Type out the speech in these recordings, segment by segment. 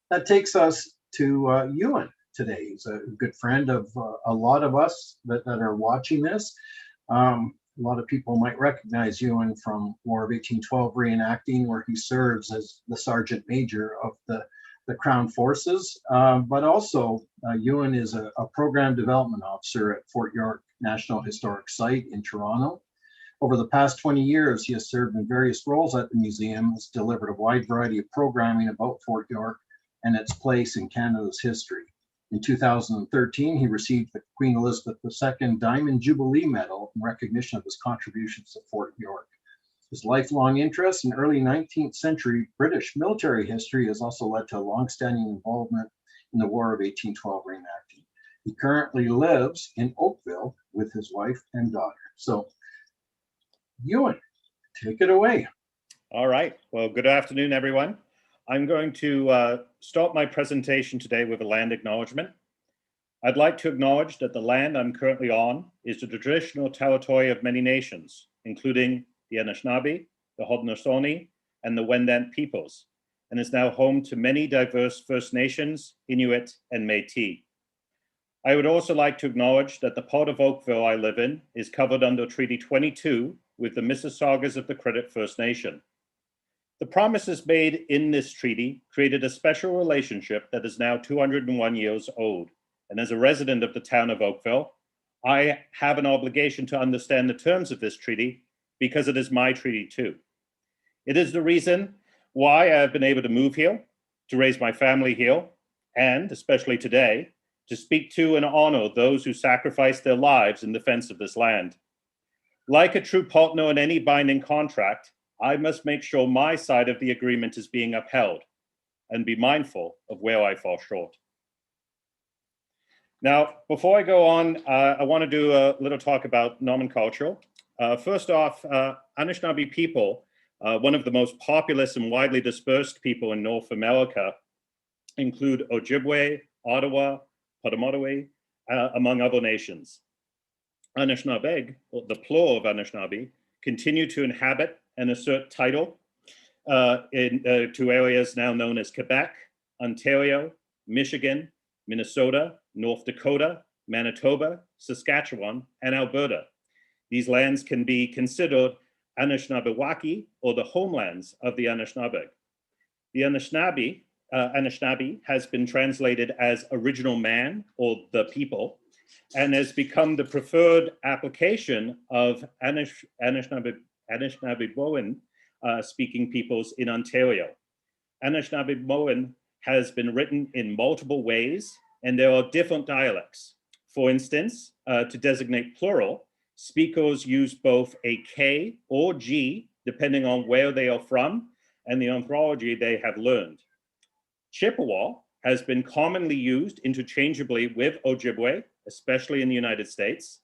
that takes us to Ewan today. He's a good friend of a lot of us that are watching this. A lot of people might recognize Ewan from War of 1812 reenacting, where he serves as the Sergeant Major of the Crown Forces. But also, Ewan is a Program Development Officer at Fort York National Historic Site in Toronto. Over the past 20 years, he has served in various roles at the museum, has delivered a wide variety of programming about Fort York and its place in Canada's history. In 2013, he received the Queen Elizabeth II Diamond Jubilee Medal in recognition of his contributions to Fort York. His lifelong interest in early 19th century British military history has also led to a longstanding involvement in the War of 1812 reenacting. He currently lives in Oakville with his wife and daughter. So, Ewan, take it away. All right. Well, good afternoon, everyone. I'm going to start my presentation today with a land acknowledgement. I'd like to acknowledge that the land I'm currently on is the traditional territory of many nations, including the Anishinaabe, the Haudenosaunee, and the Wendat peoples, and is now home to many diverse First Nations, Inuit, and Métis. I would also like to acknowledge that the part of Oakville I live in is covered under Treaty 22 with the Mississaugas of the Credit First Nation. The promises made in this treaty created a special relationship that is now 201 years old. And as a resident of the town of Oakville, I have an obligation to understand the terms of this treaty because it is my treaty too. It is the reason why I have been able to move here, to raise my family here, and especially today, to speak to and honor those who sacrificed their lives in defense of this land. Like a true partner in any binding contract, I must make sure my side of the agreement is being upheld and be mindful of where I fall short. Now, before I go on, I want to do a little talk about nomenclature. First off, Anishinaabe people, one of the most populous and widely dispersed people in North America, include Ojibwe, Ottawa, Potawatomi, among other nations. Anishinaabeg, or the plural of Anishinaabe, continue to inhabit and assert title to areas now known as Quebec, Ontario, Michigan, Minnesota, North Dakota, Manitoba, Saskatchewan, and Alberta. These lands can be considered Anishinaabewaki, or the homelands of the Anishinaabeg. The Anishinaabe has been translated as original man, or the people, and has become the preferred application of Anishinaabeboan speaking peoples in Ontario. Anishinaabeboan has been written in multiple ways, and there are different dialects. For instance, to designate plural, speakers use both a K or G, depending on where they are from and the orthography they have learned. Chippewa has been commonly used interchangeably with Ojibwe, especially in the United States.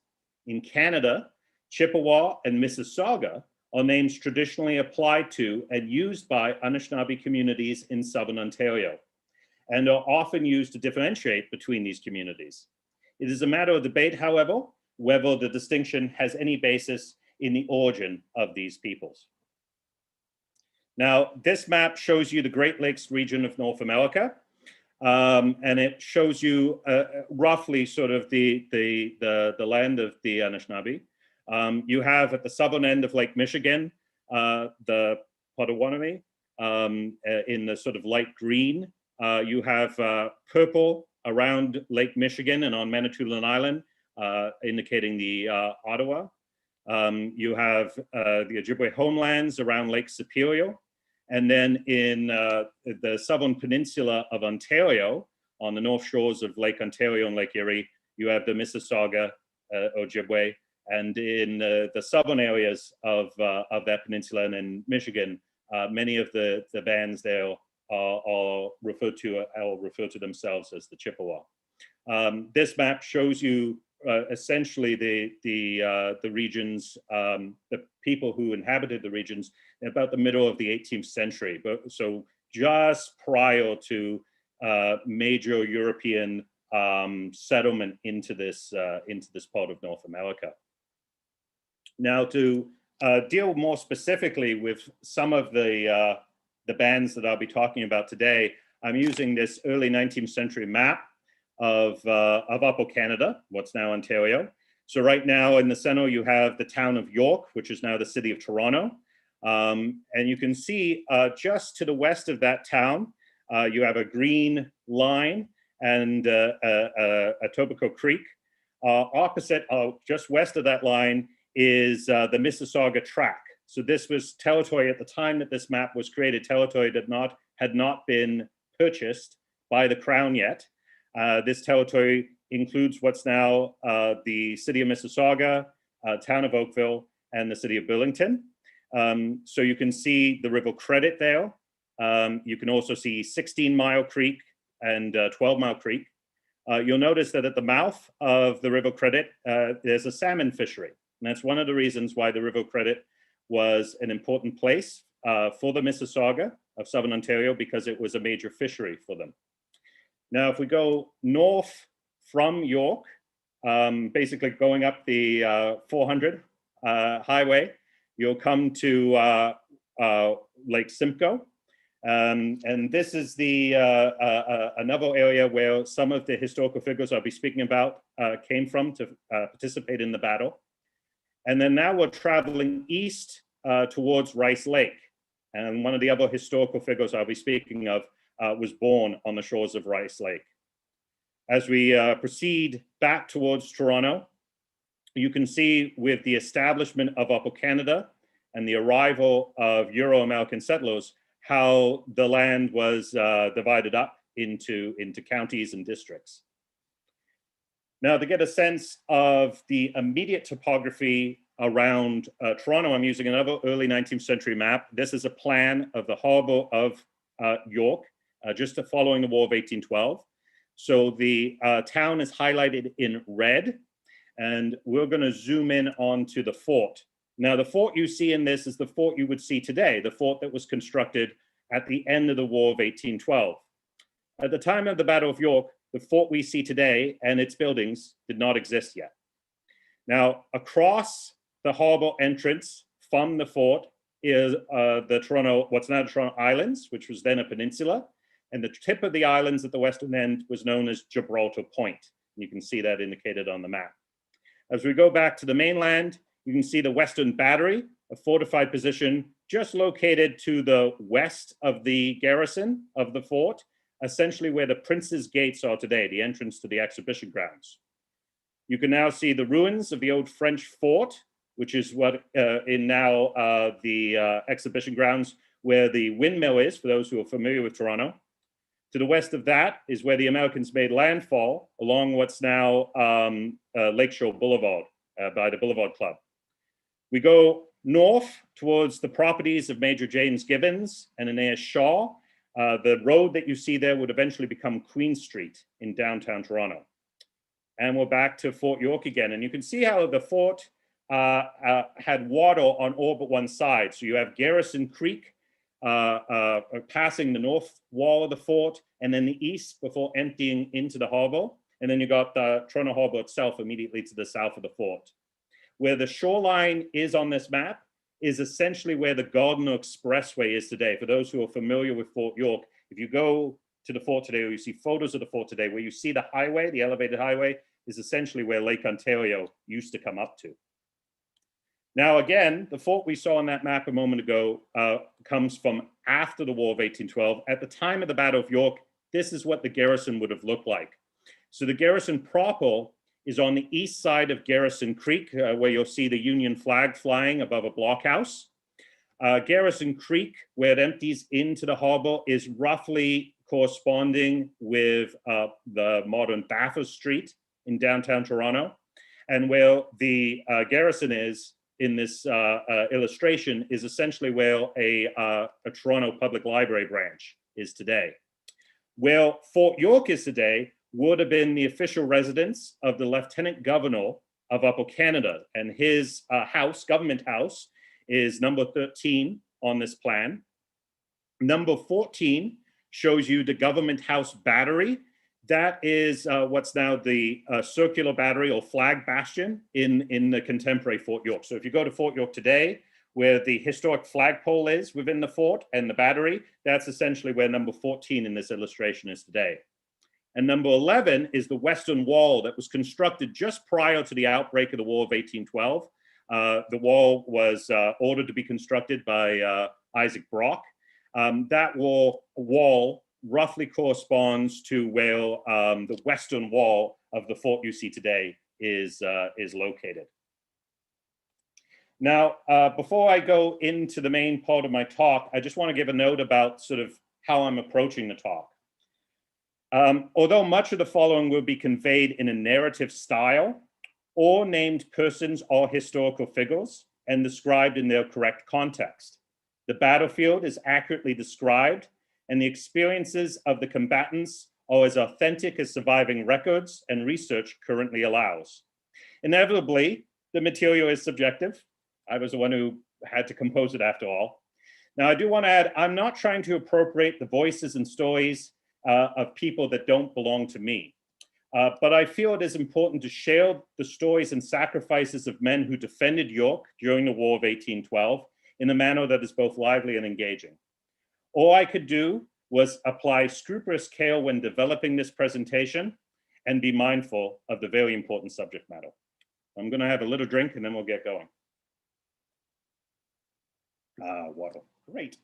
In Canada, Chippewa and Mississauga are names traditionally applied to and used by Anishinaabe communities in Southern Ontario, and are often used to differentiate between these communities. It is a matter of debate, however, whether the distinction has any basis in the origin of these peoples. Now, this map shows you the Great Lakes region of North America, and it shows you roughly sort of the land of the Anishinaabe. You have at the southern end of Lake Michigan, the Potawatomi, in the sort of light green. You have purple around Lake Michigan and on Manitoulin Island, indicating the Ottawa. You have the Ojibwe homelands around Lake Superior. And then in the southern peninsula of Ontario, on the north shores of Lake Ontario and Lake Erie, you have the Mississauga Ojibwe. And in the southern areas of that peninsula and in Michigan, many of the bands there are referred to themselves as the Chippewa. This map shows you essentially the regions, the people who inhabited the regions about the middle of the 18th century. But so just prior to major European settlement into this part of North America. Now, to deal more specifically with some of the bands that I'll be talking about today, I'm using this early 19th century map of Upper Canada, what's now Ontario. So right now in the center, you have the town of York, which is now the city of Toronto. And you can see just to the west of that town, you have a green line and a Etobicoke Creek. Opposite, just west of that line, is the Mississauga Track. So this was territory at the time that this map was created, territory that had not been purchased by the Crown yet. This territory includes what's now the city of Mississauga, town of Oakville, and the city of Burlington. So you can see the River Credit there. You can also see 16 Mile Creek and 12 Mile Creek. You'll notice that at the mouth of the River Credit, there's a salmon fishery. And that's one of the reasons why the River Credit was an important place for the Mississauga of Southern Ontario, because it was a major fishery for them. Now, if we go north from York, basically going up the 400 highway, you'll come to Lake Simcoe. And this is another area where some of the historical figures I'll be speaking about came from to participate in the battle. And then now we're traveling east towards Rice Lake. And one of the other historical figures I'll be speaking of was born on the shores of Rice Lake. As we proceed back towards Toronto, you can see with the establishment of Upper Canada and the arrival of Euro-American settlers, how the land was divided up into counties and districts. Now, to get a sense of the immediate topography around Toronto, I'm using another early 19th century map. This is a plan of the harbor of York, just following the War of 1812. So the town is highlighted in red, and we're going to zoom in onto the fort. Now, the fort you see in this is the fort you would see today, the fort that was constructed at the end of the War of 1812. At the time of the Battle of York, the fort we see today and its buildings did not exist yet. Now, across the harbor entrance from the fort is the Toronto, what's now the Toronto Islands, which was then a peninsula. And the tip of the islands at the western end was known as Gibraltar Point. You can see that indicated on the map. As we go back to the mainland, you can see the Western Battery, a fortified position just located to the west of the garrison of the fort, essentially where the Prince's Gates are today, the entrance to the exhibition grounds. You can now see the ruins of the old French fort, which is what in now the exhibition grounds where the windmill is, for those who are familiar with Toronto. To the west of that is where the Americans made landfall along what's now Lakeshore Boulevard by the Boulevard Club. We go north towards the properties of Major James Gibbons and Aeneas Shaw. The road that you see there would eventually become Queen Street in downtown Toronto. And we're back to Fort York again. And you can see how the fort had water on all but one side. So you have Garrison Creek passing the north wall of the fort, and then the east before emptying into the harbor. And then you got the Toronto Harbor itself immediately to the south of the fort. Where the shoreline is on this map is essentially where the Gardiner Expressway is today. For those who are familiar with Fort York, if you go to the fort today, or you see photos of the fort today, where you see the highway, the elevated highway, is essentially where Lake Ontario used to come up to. Now, again, the fort we saw on that map a moment ago comes from after the War of 1812. At the time of the Battle of York, this is what the garrison would have looked like. So the garrison proper is on the east side of Garrison Creek, where you'll see the Union flag flying above a blockhouse. Garrison Creek, where it empties into the harbor, is roughly corresponding with the modern Bathurst Street in downtown Toronto. And where the garrison is in this illustration is essentially where a Toronto Public Library branch is today. Where Fort York is today would have been the official residence of the Lieutenant Governor of Upper Canada, and his house, government house, is number 13 on this plan. Number 14 shows you the Government House Battery. That is what's now the circular battery or flag bastion in the contemporary Fort York. So if you go to Fort York today, where the historic flagpole is within the fort and the battery, that's essentially where number 14 in this illustration is today. And number 11 is the western wall that was constructed just prior to the outbreak of the War of 1812. The wall was ordered to be constructed by Isaac Brock. That wall roughly corresponds to where the western wall of the fort you see today is located. Now, before I go into the main part of my talk, I just want to give a note about sort of how I'm approaching the talk. Although much of the following will be conveyed in a narrative style, or named persons or historical figures and described in their correct context. The battlefield is accurately described, and the experiences of the combatants are as authentic as surviving records and research currently allows. Inevitably, the material is subjective. I was the one who had to compose it after all. Now, I do want to add, I'm not trying to appropriate the voices and stories of people that don't belong to me. But I feel it is important to share the stories and sacrifices of men who defended York during the War of 1812 in a manner that is both lively and engaging. All I could do was apply scrupulous care when developing this presentation and be mindful of the very important subject matter. I'm going to have a little drink and then we'll get going. Water, great.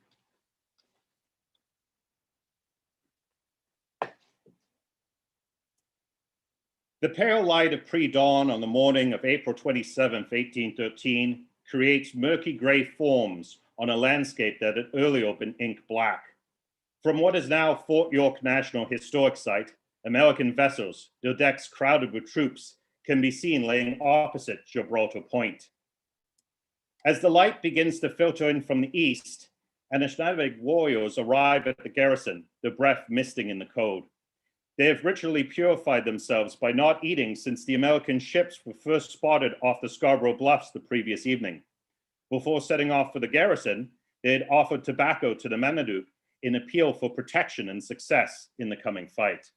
The pale light of pre-dawn on the morning of April 27th, 1813, creates murky gray forms on a landscape that had earlier been ink black. From what is now Fort York National Historic Site, American vessels, their decks crowded with troops, can be seen laying opposite Gibraltar Point. As the light begins to filter in from the east, Anishinaabek warriors arrive at the garrison, their breath misting in the cold. They have ritually purified themselves by not eating since the American ships were first spotted off the Scarborough Bluffs the previous evening. Before setting off for the garrison, they had offered tobacco to the Manaduk in appeal for protection and success in the coming fight.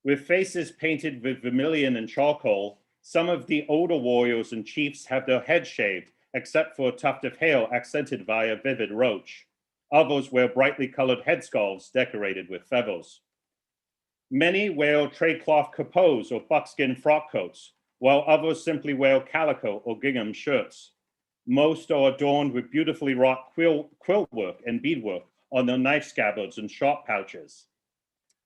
With faces painted with vermilion and charcoal, some of the older warriors and chiefs have their heads shaved, except for a tuft of hair accented by a vivid roach. Others wear brightly colored headscarves decorated with feathers. Many wear trade cloth capots or buckskin frock coats, while others simply wear calico or gingham shirts. Most are adorned with beautifully wrought quilt work and beadwork on their knife scabbards and sharp pouches.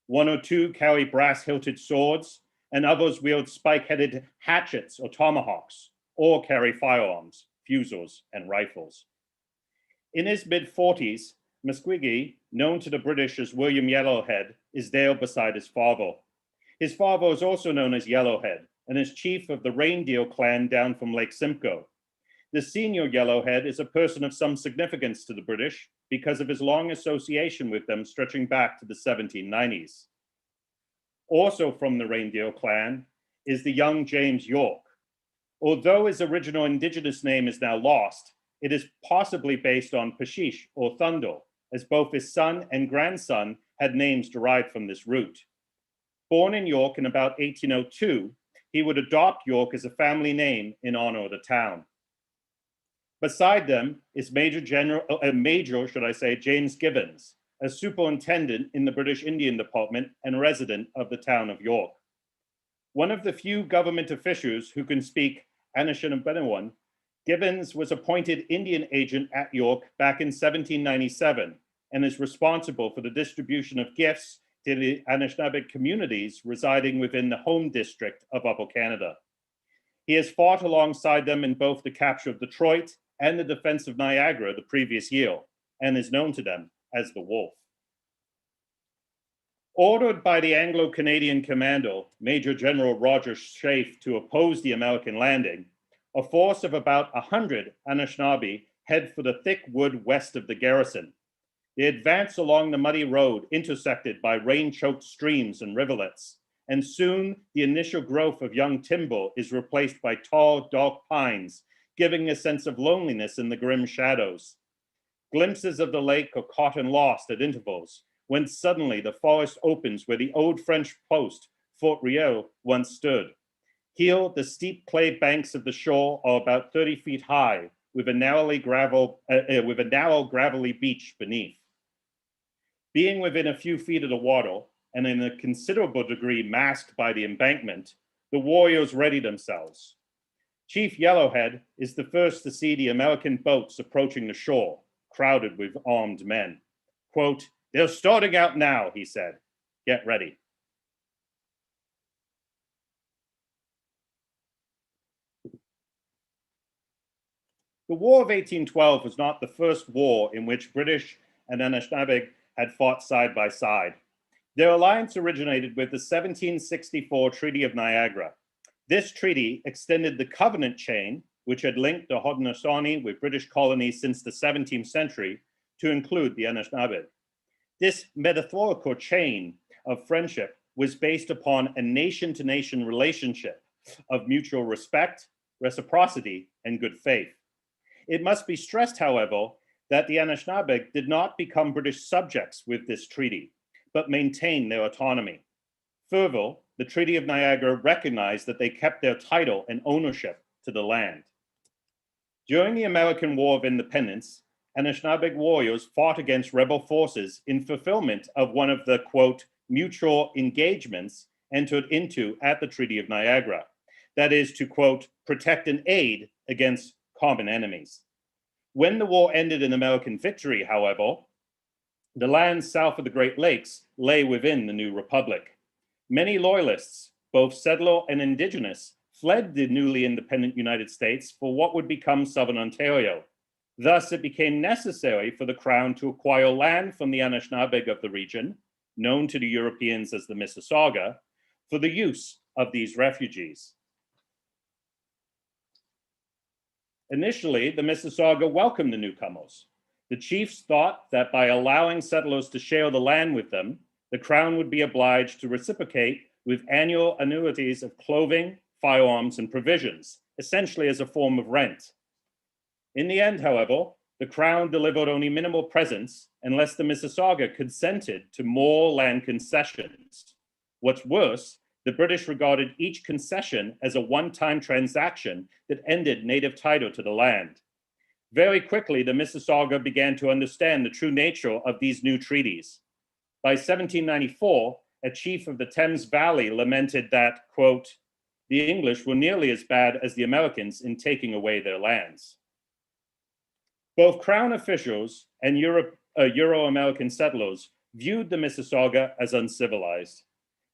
One or two carry brass-hilted swords, and others wield spike-headed hatchets or tomahawks, or carry firearms, fusils, and rifles. In his mid-40s, Muskwege, known to the British as William Yellowhead, is there beside his father. His father is also known as Yellowhead and is chief of the Reindeer clan down from Lake Simcoe. The senior Yellowhead is a person of some significance to the British because of his long association with them stretching back to the 1790s. Also from the Reindeer clan is the young James York. Although his original indigenous name is now lost, it is possibly based on Pashish or Thunder, as both his son and grandson had names derived from this root. Born in York in about 1802, he would adopt York as a family name in honor of the town. Beside them is Major James Gibbons, a superintendent in the British Indian Department and resident of the town of York. One of the few government officials who can speak Anishinaabe, Gibbons was appointed Indian agent at York back in 1797 and is responsible for the distribution of gifts to the Anishinaabe communities residing within the home district of Upper Canada. He has fought alongside them in both the capture of Detroit and the defense of Niagara the previous year, and is known to them as the Wolf. Ordered by the Anglo-Canadian commander, Major General Roger Scaife, to oppose the American landing, a force of about 100 Anishinaabe head for the thick wood west of the garrison. They advance along the muddy road intersected by rain-choked streams and rivulets, and soon the initial growth of young timber is replaced by tall, dark pines, giving a sense of loneliness in the grim shadows. Glimpses of the lake are caught and lost at intervals, when suddenly the forest opens where the old French post, Fort Riel, once stood. Here, the steep clay banks of the shore are about 30 feet high, with a narrow gravelly beach beneath. Being within a few feet of the water and in a considerable degree masked by the embankment, the warriors ready themselves. Chief Yellowhead is the first to see the American boats approaching the shore, crowded with armed men. Quote, "They're starting out now," he said. "Get ready." The War of 1812 was not the first war in which British and Anishinaabeg had fought side by side. Their alliance originated with the 1764 Treaty of Niagara. This treaty extended the covenant chain, which had linked the Haudenosaunee with British colonies since the 17th century, to include the Anishinaabe. This metaphorical chain of friendship was based upon a nation-to-nation relationship of mutual respect, reciprocity, and good faith. It must be stressed, however, that the Anishinaabe did not become British subjects with this treaty, but maintained their autonomy. Further, the Treaty of Niagara recognized that they kept their title and ownership to the land. During the American War of Independence, Anishinaabe warriors fought against rebel forces in fulfillment of one of the, quote, mutual engagements entered into at the Treaty of Niagara. That is to, quote, protect and aid against common enemies. When the war ended in American victory, however, the lands south of the Great Lakes lay within the new republic. Many loyalists, both settler and indigenous, fled the newly independent United States for what would become Southern Ontario. Thus, it became necessary for the Crown to acquire land from the Anishinaabeg of the region, known to the Europeans as the Mississauga, for the use of these refugees. Initially, the Mississauga welcomed the newcomers. The chiefs thought that by allowing settlers to share the land with them, the Crown would be obliged to reciprocate with annual annuities of clothing, firearms, and provisions, essentially as a form of rent. In the end, however, the Crown delivered only minimal presents unless the Mississauga consented to more land concessions. What's worse, the British regarded each concession as a one-time transaction that ended native title to the land. Very quickly, the Mississauga began to understand the true nature of these new treaties. By 1794, a chief of the Thames Valley lamented that, quote, the English were nearly as bad as the Americans in taking away their lands. Both Crown officials and Euro-American settlers viewed the Mississauga as uncivilized.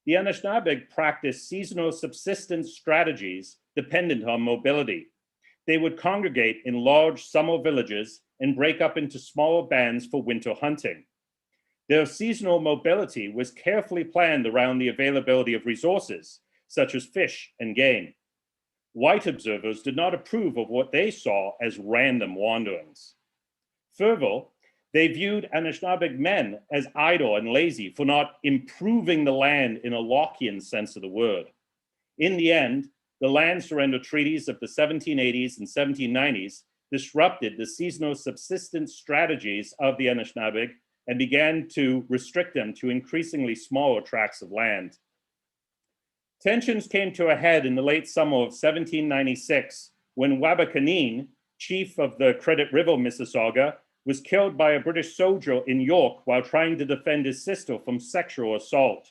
The Anishinaabe practiced seasonal subsistence strategies dependent on mobility. They would congregate in large summer villages and break up into smaller bands for winter hunting. Their seasonal mobility was carefully planned around the availability of resources, such as fish and game. White observers did not approve of what they saw as random wanderings. Further, they viewed Anishinaabe men as idle and lazy for not improving the land in a Lockean sense of the word. In the end, the land surrender treaties of the 1780s and 1790s disrupted the seasonal subsistence strategies of the Anishinaabe and began to restrict them to increasingly smaller tracts of land. Tensions came to a head in the late summer of 1796 when Wabakaneen, chief of the Credit River Mississauga, was killed by a British soldier in York while trying to defend his sister from sexual assault.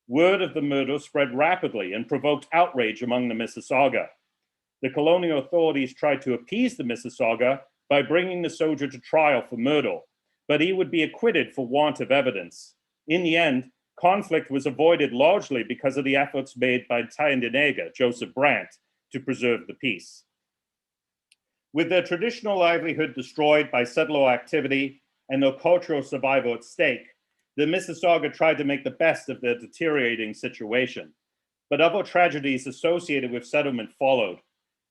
Word of the murder spread rapidly and provoked outrage among the Mississauga. The colonial authorities tried to appease the Mississauga by bringing the soldier to trial for murder, but he would be acquitted for want of evidence. In the end, conflict was avoided largely because of the efforts made by Tyendinaga, Joseph Brant, to preserve the peace. With their traditional livelihood destroyed by settler activity and their cultural survival at stake, the Mississauga tried to make the best of their deteriorating situation. But other tragedies associated with settlement followed.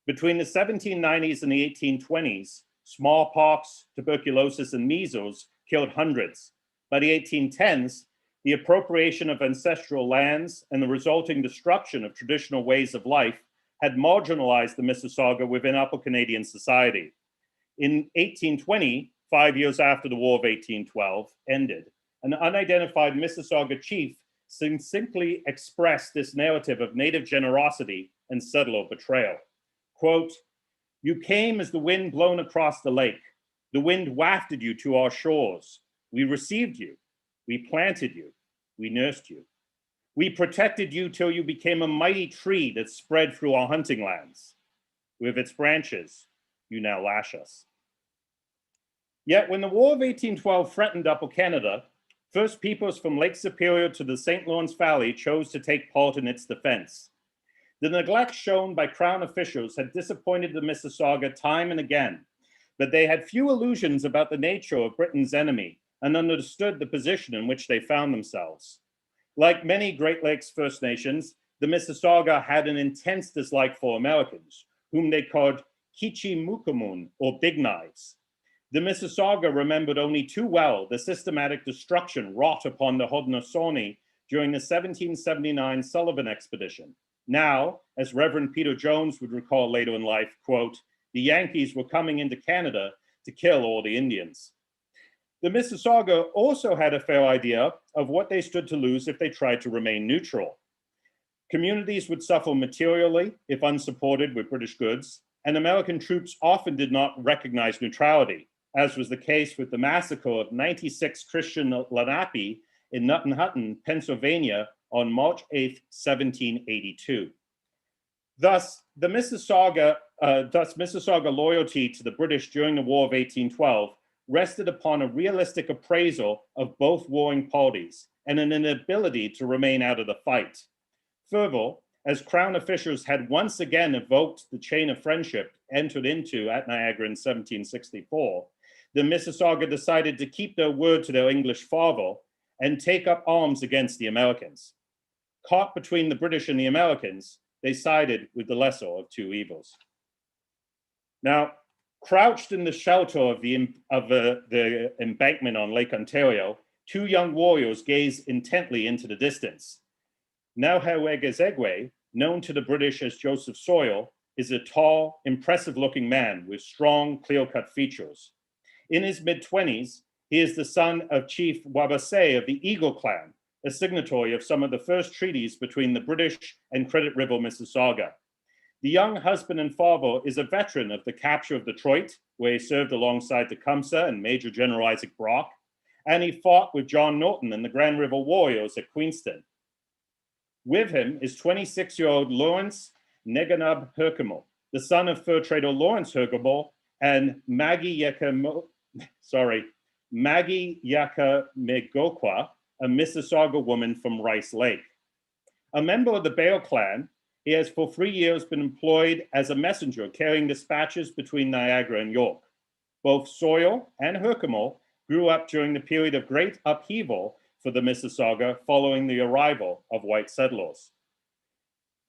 Between the 1790s and the 1820s, smallpox, tuberculosis, and measles killed hundreds. By the 1810s, the appropriation of ancestral lands and the resulting destruction of traditional ways of life had marginalized the Mississauga within Upper Canadian society. In 1820, 5 years after the War of 1812 ended, an unidentified Mississauga chief succinctly expressed this narrative of native generosity and settler betrayal. Quote, You came as the wind blown across the lake. The wind wafted you to our shores. We received you. We planted you. We nursed you. We protected you till you became a mighty tree that spread through our hunting lands. With its branches, you now lash us. Yet when the War of 1812 threatened Upper Canada, First Peoples from Lake Superior to the St. Lawrence Valley chose to take part in its defense. The neglect shown by Crown officials had disappointed the Mississauga time and again, but they had few illusions about the nature of Britain's enemy and understood the position in which they found themselves. Like many Great Lakes First Nations, the Mississauga had an intense dislike for Americans, whom they called Kichimukamun, or Big Knives. The Mississauga remembered only too well the systematic destruction wrought upon the Haudenosaunee during the 1779 Sullivan expedition. Now, as Reverend Peter Jones would recall later in life, quote, the Yankees were coming into Canada to kill all the Indians. The Mississauga also had a fair idea of what they stood to lose if they tried to remain neutral. Communities would suffer materially if unsupported with British goods, and American troops often did not recognize neutrality, as was the case with the massacre of 96 Christian Lenape in Nutton-Hutton, Pennsylvania on March 8, 1782. Thus, Mississauga loyalty to the British during the War of 1812 rested upon a realistic appraisal of both warring parties and an inability to remain out of the fight. Further, as Crown officials had once again evoked the chain of friendship entered into at Niagara in 1764, the Mississauga decided to keep their word to their English father and take up arms against the Americans. Caught between the British and the Americans, they sided with the lesser of two evils. Now, crouched in the shelter of the embankment on Lake Ontario, two young warriors gaze intently into the distance. Nauhewegezegwe, known to the British as Joseph Sawyer, is a tall, impressive-looking man with strong, clear-cut features. In his mid-20s, he is the son of Chief Wabase of the Eagle Clan, a signatory of some of the first treaties between the British and Credit River Mississauga. The young husband and father is a veteran of the capture of Detroit, where he served alongside Tecumseh and Major General Isaac Brock, and he fought with John Norton and the Grand River Warriors at Queenston. With him is 26-year-old Lawrence Neganab Herkimer, the son of fur trader Lawrence Herkimer and Maggie Yakamegokwa, a Mississauga woman from Rice Lake. A member of the Bear clan, he has for 3 years been employed as a messenger carrying dispatches between Niagara and York. Both Sawyer and Herkimer grew up during the period of great upheaval for the Mississauga following the arrival of white settlers.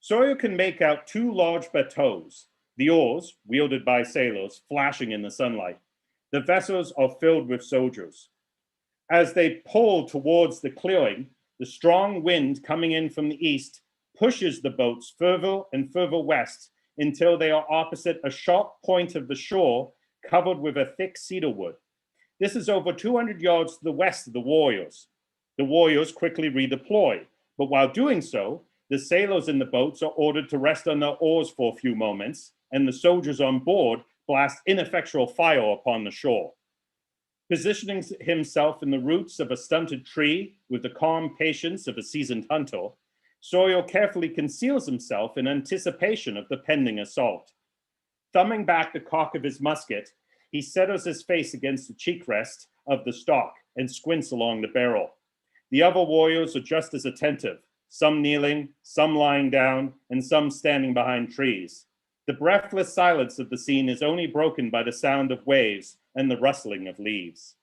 Sawyer can make out two large bateaus, the oars, wielded by sailors, flashing in the sunlight. The vessels are filled with soldiers. As they pull towards the clearing, the strong wind coming in from the east pushes the boats further and further west until they are opposite a sharp point of the shore covered with a thick cedar wood. This is over 200 yards to the west of the warriors. The warriors quickly redeploy, but while doing so, the sailors in the boats are ordered to rest on their oars for a few moments, and the soldiers on board blast ineffectual fire upon the shore. Positioning himself in the roots of a stunted tree with the calm patience of a seasoned hunter, Sawyer carefully conceals himself in anticipation of the pending assault. Thumbing back the cock of his musket, he settles his face against the cheek rest of the stock and squints along the barrel. The other warriors are just as attentive, some kneeling, some lying down, and some standing behind trees. The breathless silence of the scene is only broken by the sound of waves and the rustling of leaves.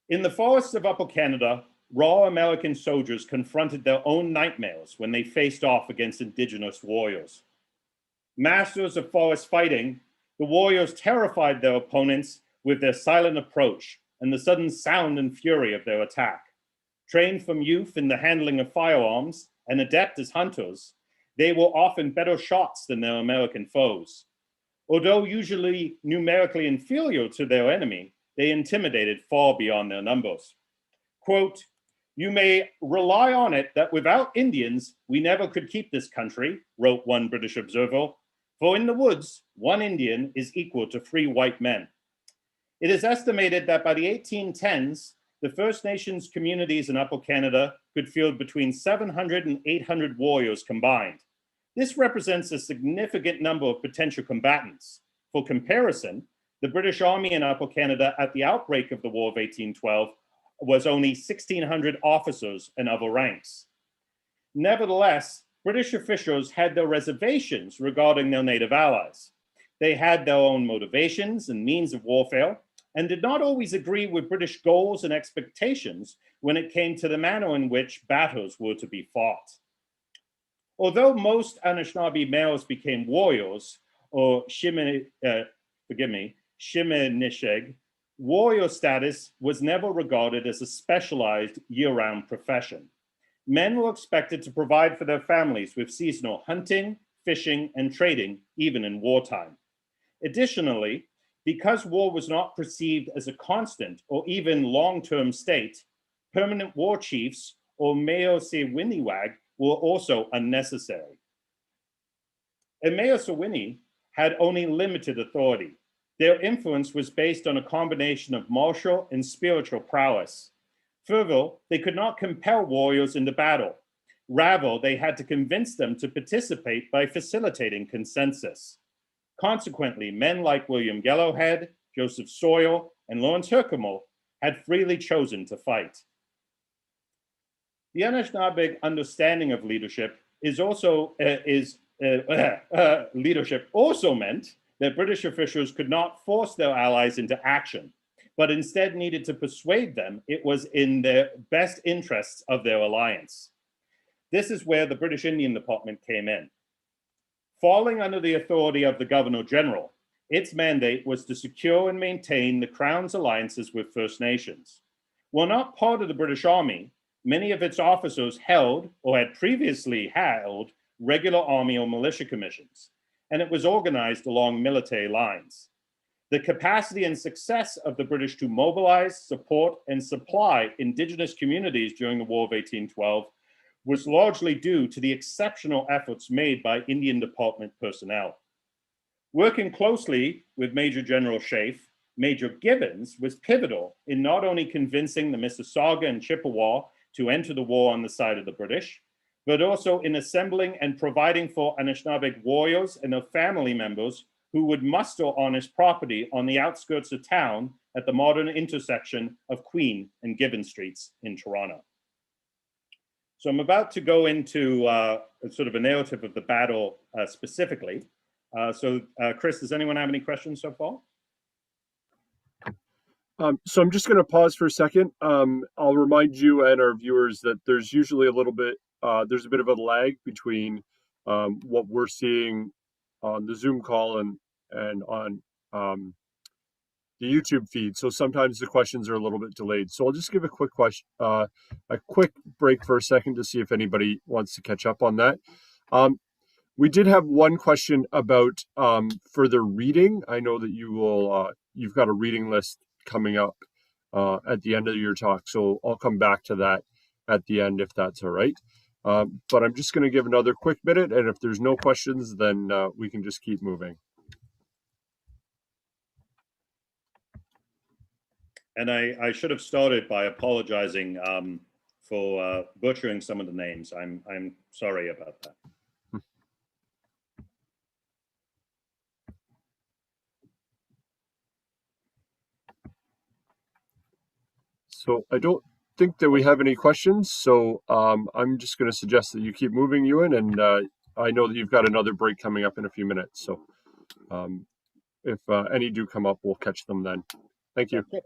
In the forests of Upper Canada, raw American soldiers confronted their own nightmares when they faced off against indigenous warriors. Masters of forest fighting, the warriors terrified their opponents with their silent approach and the sudden sound and fury of their attack. Trained from youth in the handling of firearms and adept as hunters, they were often better shots than their American foes. Although usually numerically inferior to their enemy, they intimidated far beyond their numbers. Quote, "You may rely on it that without Indians, we never could keep this country," wrote one British observer. For in the woods, one Indian is equal to 3 white men. It is estimated that by the 1810s, the First Nations communities in Upper Canada could field between 700 and 800 warriors combined. This represents a significant number of potential combatants. For comparison, the British Army in Upper Canada at the outbreak of the War of 1812 was only 1,600 officers and other ranks. Nevertheless, British officials had their reservations regarding their native allies. They had their own motivations and means of warfare, and did not always agree with British goals and expectations when it came to the manner in which battles were to be fought. Although most Anishinaabe males became warriors, or Shimenisheg, warrior status was never regarded as a specialized year-round profession. Men were expected to provide for their families with seasonal hunting, fishing, and trading, even in wartime. Additionally, because war was not perceived as a constant or even long-term state, permanent war chiefs or Meo Sewiniwag were also unnecessary. A Meo Sewini had only limited authority. Their influence was based on a combination of martial and spiritual prowess. Further, they could not compel warriors into battle. Rather, they had to convince them to participate by facilitating consensus. Consequently, men like William Yellowhead, Joseph Sawyer, and Lawrence Herkimer had freely chosen to fight. The Anishinaabeg understanding of leadership leadership also meant that British officials could not force their allies into action, but instead needed to persuade them it was in the best interests of their alliance. This is where the British Indian Department came in. Falling under the authority of the Governor General, its mandate was to secure and maintain the Crown's alliances with First Nations. While not part of the British Army, many of its officers held or had previously held regular army or militia commissions, and it was organized along military lines. The capacity and success of the British to mobilize, support, and supply indigenous communities during the War of 1812 was largely due to the exceptional efforts made by Indian Department personnel. Working closely with Major General Scaife, Major Gibbons was pivotal in not only convincing the Mississauga and Chippewa to enter the war on the side of the British, but also in assembling and providing for Anishinaabeg warriors and their family members who would muster on his property on the outskirts of town at the modern intersection of Queen and Gibbon Streets in Toronto. So I'm about to go into sort of a narrative of the battle specifically. Chris, does anyone have any questions so far? So I'm just going to pause for a second. I'll remind you and our viewers that there's usually there's a bit of a lag between what we're seeing on the Zoom call and on the YouTube feed. So sometimes the questions are a little bit delayed. So I'll just give a quick break for a second to see if anybody wants to catch up on that. We did have one question about further reading. I know that you've got a reading list coming up at the end of your talk. So I'll come back to that at the end if that's all right. But I'm just going to give another quick minute, and if there's no questions, then we can just keep moving. And I should have started by apologizing for butchering some of the names. I'm sorry about that. So I don't think that we have any questions. So I'm just going to suggest that you keep moving, Ewan, and I know that you've got another break coming up in a few minutes. So if any do come up, we'll catch them then. Thank you. Okay.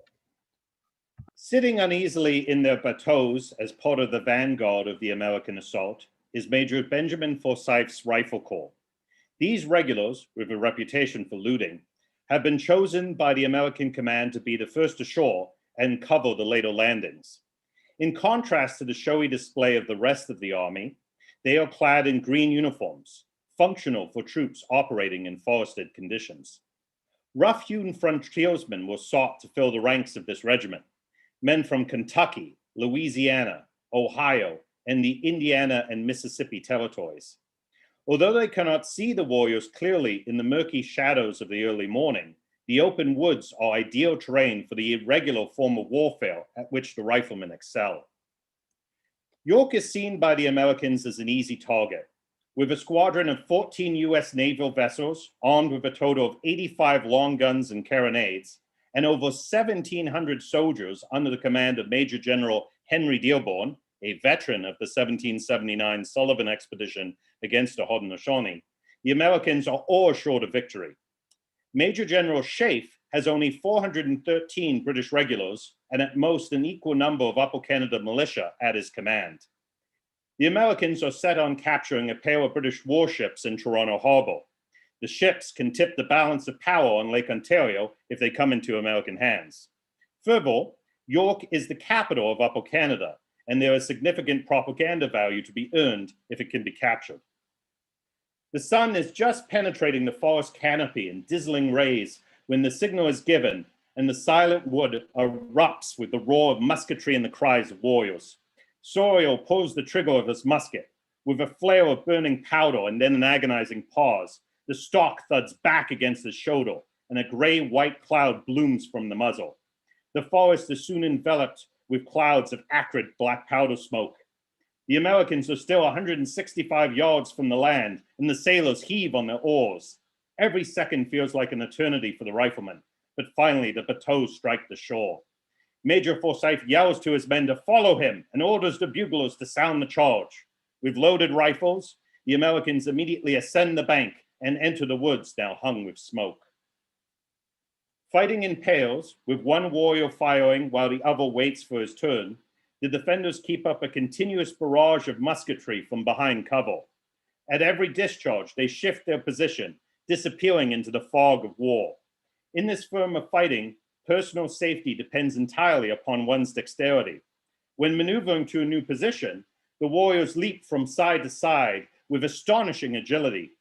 Sitting uneasily in their bateaus as part of the vanguard of the American assault is Major Benjamin Forsyth's Rifle Corps. These regulars, with a reputation for looting, have been chosen by the American command to be the first ashore and cover the later landings. In contrast to the showy display of the rest of the army, they are clad in green uniforms, functional for troops operating in forested conditions. Rough-hewn frontiersmen were sought to fill the ranks of this regiment. Men from Kentucky, Louisiana, Ohio, and the Indiana and Mississippi territories. Although they cannot see the warriors clearly in the murky shadows of the early morning, the open woods are ideal terrain for the irregular form of warfare at which the riflemen excel. York is seen by the Americans as an easy target. With a squadron of 14 US naval vessels, armed with a total of 85 long guns and carronades, and over 1,700 soldiers under the command of Major General Henry Dearborn, a veteran of the 1779 Sullivan expedition against the Haudenosaunee, the Americans are all assured of victory. Major General Sheaffe has only 413 British regulars and at most an equal number of Upper Canada militia at his command. The Americans are set on capturing a pair of British warships in Toronto Harbor. The ships can tip the balance of power on Lake Ontario if they come into American hands. Furthermore, York is the capital of Upper Canada, and there is significant propaganda value to be earned if it can be captured. The sun is just penetrating the forest canopy in dazzling rays when the signal is given and the silent wood erupts with the roar of musketry and the cries of warriors. Sawyer pulls the trigger of his musket. With a flare of burning powder and then an agonizing pause, the stock thuds back against his shoulder and a gray-white cloud blooms from the muzzle. The forest is soon enveloped with clouds of acrid black powder smoke. The Americans are still 165 yards from the land, and the sailors heave on their oars. Every second feels like an eternity for the riflemen, but finally the bateaux strike the shore. Major Forsyth yells to his men to follow him and orders the buglers to sound the charge. With loaded rifles, the Americans immediately ascend the bank and enter the woods now hung with smoke. Fighting in pairs, with one warrior firing while the other waits for his turn, the defenders keep up a continuous barrage of musketry from behind cover. At every discharge, they shift their position, disappearing into the fog of war. In this form of fighting, personal safety depends entirely upon one's dexterity. When maneuvering to a new position, the warriors leap from side to side with astonishing agility.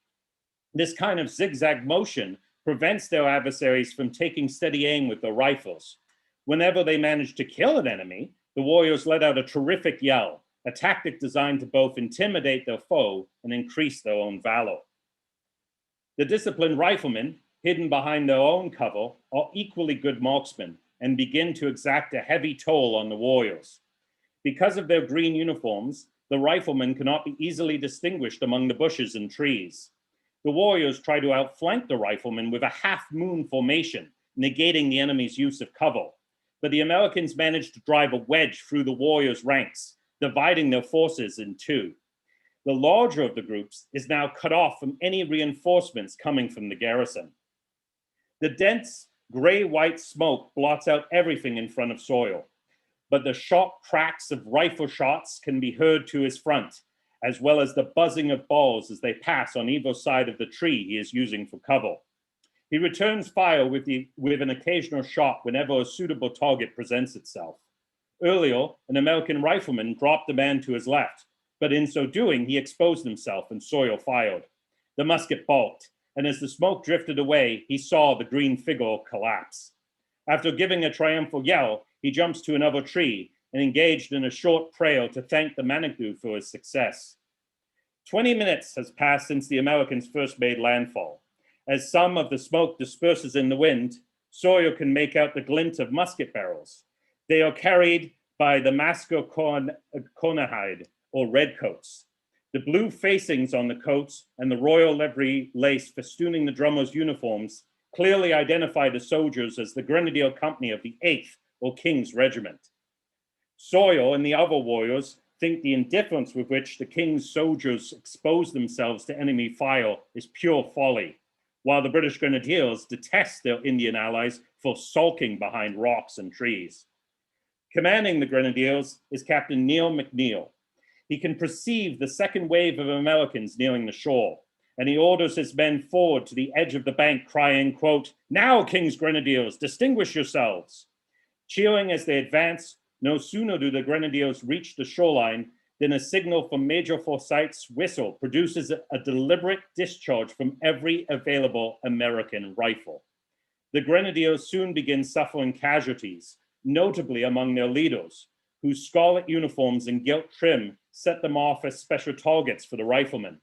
This kind of zigzag motion prevents their adversaries from taking steady aim with their rifles. Whenever they manage to kill an enemy, the warriors let out a terrific yell, a tactic designed to both intimidate their foe and increase their own valor. The disciplined riflemen, hidden behind their own cover, are equally good marksmen and begin to exact a heavy toll on the warriors. Because of their green uniforms, the riflemen cannot be easily distinguished among the bushes and trees. The warriors try to outflank the riflemen with a half-moon formation, negating the enemy's use of cover. But the Americans manage to drive a wedge through the warriors' ranks, dividing their forces in two. The larger of the groups is now cut off from any reinforcements coming from the garrison. The dense gray-white smoke blots out everything in front of Sawyer, but the sharp cracks of rifle shots can be heard to his front, as well as the buzzing of balls as they pass on either side of the tree he is using for cover. He returns fire with an occasional shot whenever a suitable target presents itself. Earlier, an American rifleman dropped a man to his left, but in so doing, he exposed himself and Sawyer fired. The musket balked, and as the smoke drifted away, he saw the green figure collapse. After giving a triumphal yell, he jumps to another tree and engaged in a short prayer to thank the Manitou for his success. 20 minutes has passed since the Americans first made landfall. As some of the smoke disperses in the wind, Sawyer can make out the glint of musket barrels. They are carried by the Masker Conahide, or redcoats. The blue facings on the coats and the royal livery lace festooning the drummers' uniforms clearly identify the soldiers as the Grenadier Company of the 8th or King's Regiment. Sawyer and the other warriors think the indifference with which the King's soldiers expose themselves to enemy fire is pure folly, while the British Grenadiers detest their Indian allies for sulking behind rocks and trees. Commanding the Grenadiers is Captain Neil McNeil. He can perceive the second wave of Americans nearing the shore, and he orders his men forward to the edge of the bank, crying, quote, "Now, King's Grenadiers, distinguish yourselves." Cheering as they advance, no sooner do the Grenadiers reach the shoreline than a signal from Major Forsyth's whistle produces a deliberate discharge from every available American rifle. The Grenadiers soon begin suffering casualties, notably among their leaders, whose scarlet uniforms and gilt trim set them off as special targets for the riflemen.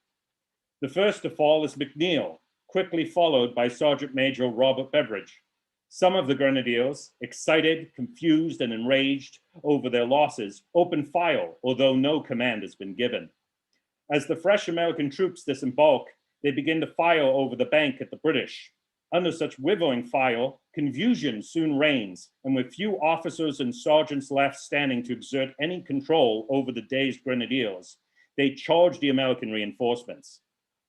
The first to fall is McNeil, quickly followed by Sergeant Major Robert Beveridge. Some of the grenadiers, excited, confused, and enraged over their losses, open fire, although no command has been given. As the fresh American troops disembark, they begin to fire over the bank at the British. Under such withering fire, confusion soon reigns, and with few officers and sergeants left standing to exert any control over the dazed grenadiers, they charge the American reinforcements.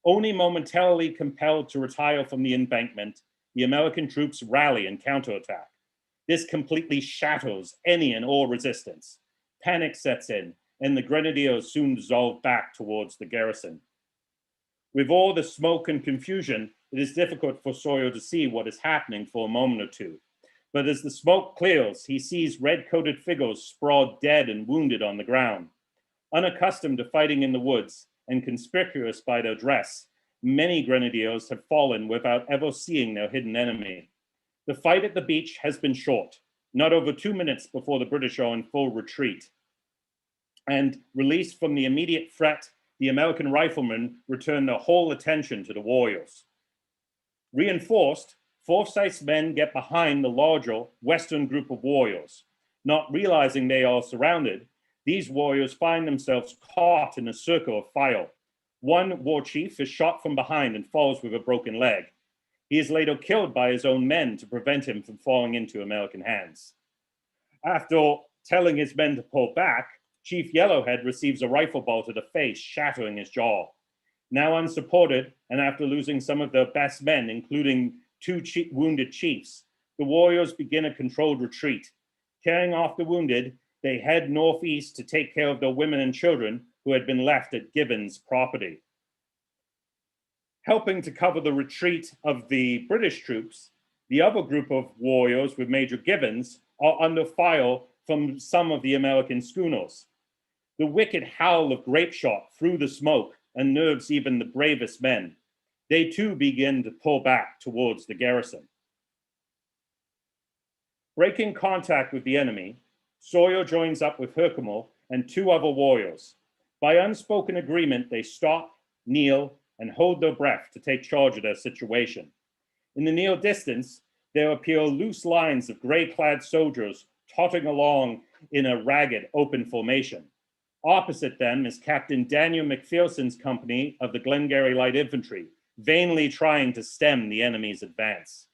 Only momentarily compelled to retire from the embankment, the American troops rally and counterattack. This completely shatters any and all resistance. Panic sets in, and the grenadiers soon dissolve back towards the garrison. With all the smoke and confusion, it is difficult for Sawyer to see what is happening for a moment or two. But as the smoke clears, he sees red-coated figures sprawled dead and wounded on the ground. Unaccustomed to fighting in the woods and conspicuous by their dress, many grenadiers have fallen without ever seeing their hidden enemy. The fight at the beach has been short, not over 2 minutes before the British are in full retreat. And released from the immediate threat, the American riflemen return their whole attention to the warriors. Reinforced, Forsyth's men get behind the larger western group of warriors. Not realizing they are surrounded, these warriors find themselves caught in a circle of fire. One war chief is shot from behind and falls with a broken leg. He is later killed by his own men to prevent him from falling into American hands. After telling his men to pull back, Chief Yellowhead receives a rifle ball to the face, shattering his jaw. Now unsupported, and after losing some of their best men, including two wounded chiefs, the warriors begin a controlled retreat. Carrying off the wounded, they head northeast to take care of their women and children who had been left at Gibbons' property. Helping to cover the retreat of the British troops, the other group of warriors with Major Gibbons are under fire from some of the American schooners. The wicked howl of grape shot through the smoke unnerves even the bravest men. They too begin to pull back towards the garrison. Breaking contact with the enemy, Sawyer joins up with Herkimer and two other warriors. By unspoken agreement, they stop, kneel, and hold their breath to take charge of their situation. In the near distance, there appear loose lines of gray-clad soldiers tottering along in a ragged, open formation. Opposite them is Captain Daniel McPherson's company of the Glengarry Light Infantry, vainly trying to stem the enemy's advance.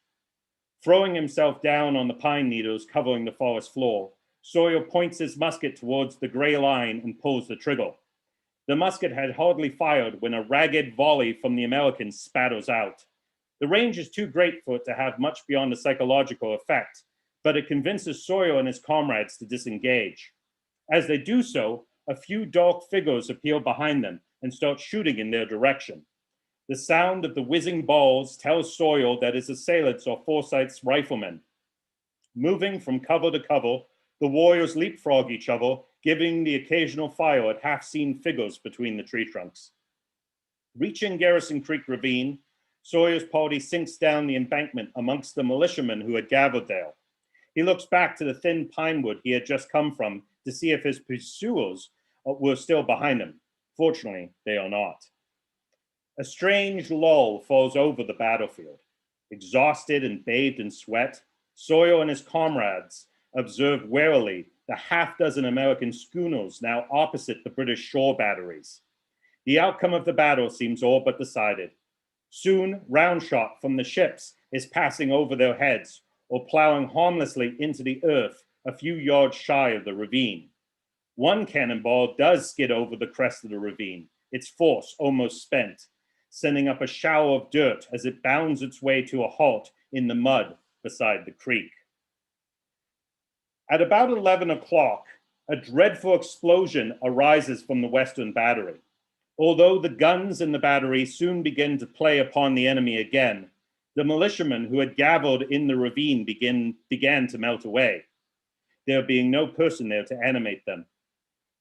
Throwing himself down on the pine needles covering the forest floor, Sawyer points his musket towards the gray line and pulls the trigger. The musket had hardly fired when a ragged volley from the Americans spatters out. The range is too great for it to have much beyond a psychological effect, but it convinces Sawyer and his comrades to disengage. As they do so, a few dark figures appear behind them and start shooting in their direction. The sound of the whizzing balls tells Sawyer that his assailants are Forsyth's riflemen. Moving from cover to cover, the warriors leapfrog each other, giving the occasional fire at half-seen figures between the tree trunks. Reaching Garrison Creek Ravine, Sawyer's party sinks down the embankment amongst the militiamen who had gathered there. He looks back to the thin pine wood he had just come from to see if his pursuers were still behind him. Fortunately, they are not. A strange lull falls over the battlefield. Exhausted and bathed in sweat, Sawyer and his comrades observe warily the half-dozen American schooners now opposite the British shore batteries. The outcome of the battle seems all but decided. Soon, round shot from the ships is passing over their heads or plowing harmlessly into the earth a few yards shy of the ravine. One cannonball does skid over the crest of the ravine, its force almost spent, sending up a shower of dirt as it bounds its way to a halt in the mud beside the creek. At about 11 o'clock, a dreadful explosion arises from the western battery. Although the guns in the battery soon begin to play upon the enemy again, the militiamen who had gathered in the ravine began to melt away, there being no person there to animate them.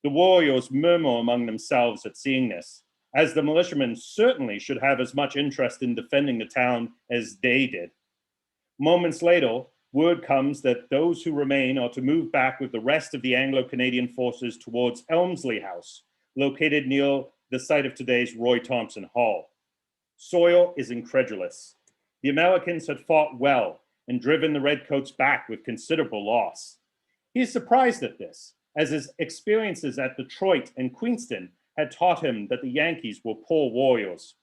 The warriors murmur among themselves at seeing this, as the militiamen certainly should have as much interest in defending the town as they did. Moments later, word comes that those who remain are to move back with the rest of the Anglo-Canadian forces towards Elmsley House, located near the site of today's Roy Thompson Hall. Soil is incredulous. The Americans had fought well and driven the Redcoats back with considerable loss. He is surprised at this, as his experiences at Detroit and Queenston had taught him that the Yankees were poor warriors.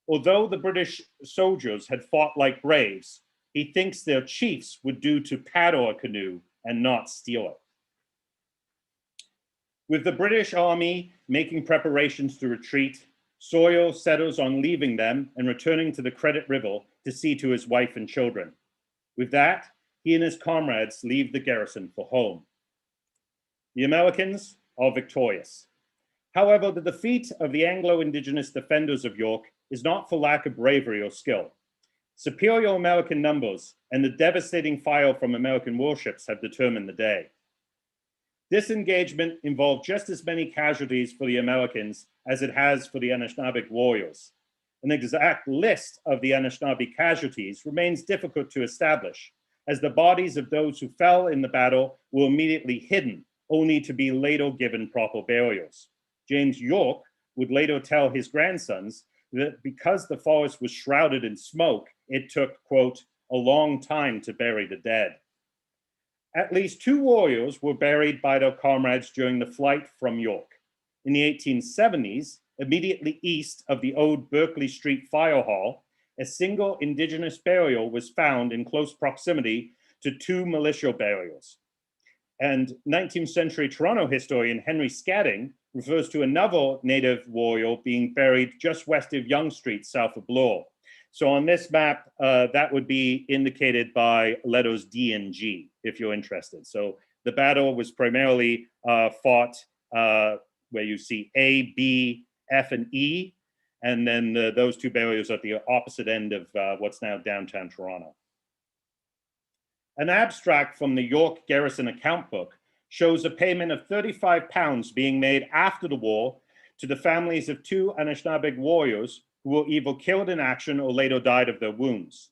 Although the British soldiers had fought like braves, he thinks their chiefs would do to paddle a canoe and not steal it. With the British Army making preparations to retreat, Sawyer settles on leaving them and returning to the Credit River to see to his wife and children. With that, he and his comrades leave the garrison for home. The Americans are victorious. However, the defeat of the Anglo-Indigenous defenders of York is not for lack of bravery or skill. Superior American numbers and the devastating fire from American warships have determined the day. This engagement involved just as many casualties for the Americans as it has for the Anishinaabek warriors. An exact list of the Anishinaabe casualties remains difficult to establish, as the bodies of those who fell in the battle were immediately hidden, only to be later given proper burials. James York would later tell his grandsons that because the forest was shrouded in smoke, it took, quote, a long time to bury the dead. At least 2 warriors were buried by their comrades during the flight from York. In the 1870s, immediately east of the old Berkeley Street Fire Hall, a single indigenous burial was found in close proximity to 2 militia burials. And 19th century Toronto historian Henry Scadding refers to another native warrior being buried just west of Yonge Street, south of Bloor. So on this map, that would be indicated by letters D and G, if you're interested. So the battle was primarily fought where you see A, B, F, and E, and then those 2 burials at the opposite end of what's now downtown Toronto. An abstract from the York Garrison account book shows a payment of £35 being made after the war to the families of 2 Anishinaabeg warriors who were either killed in action or later died of their wounds.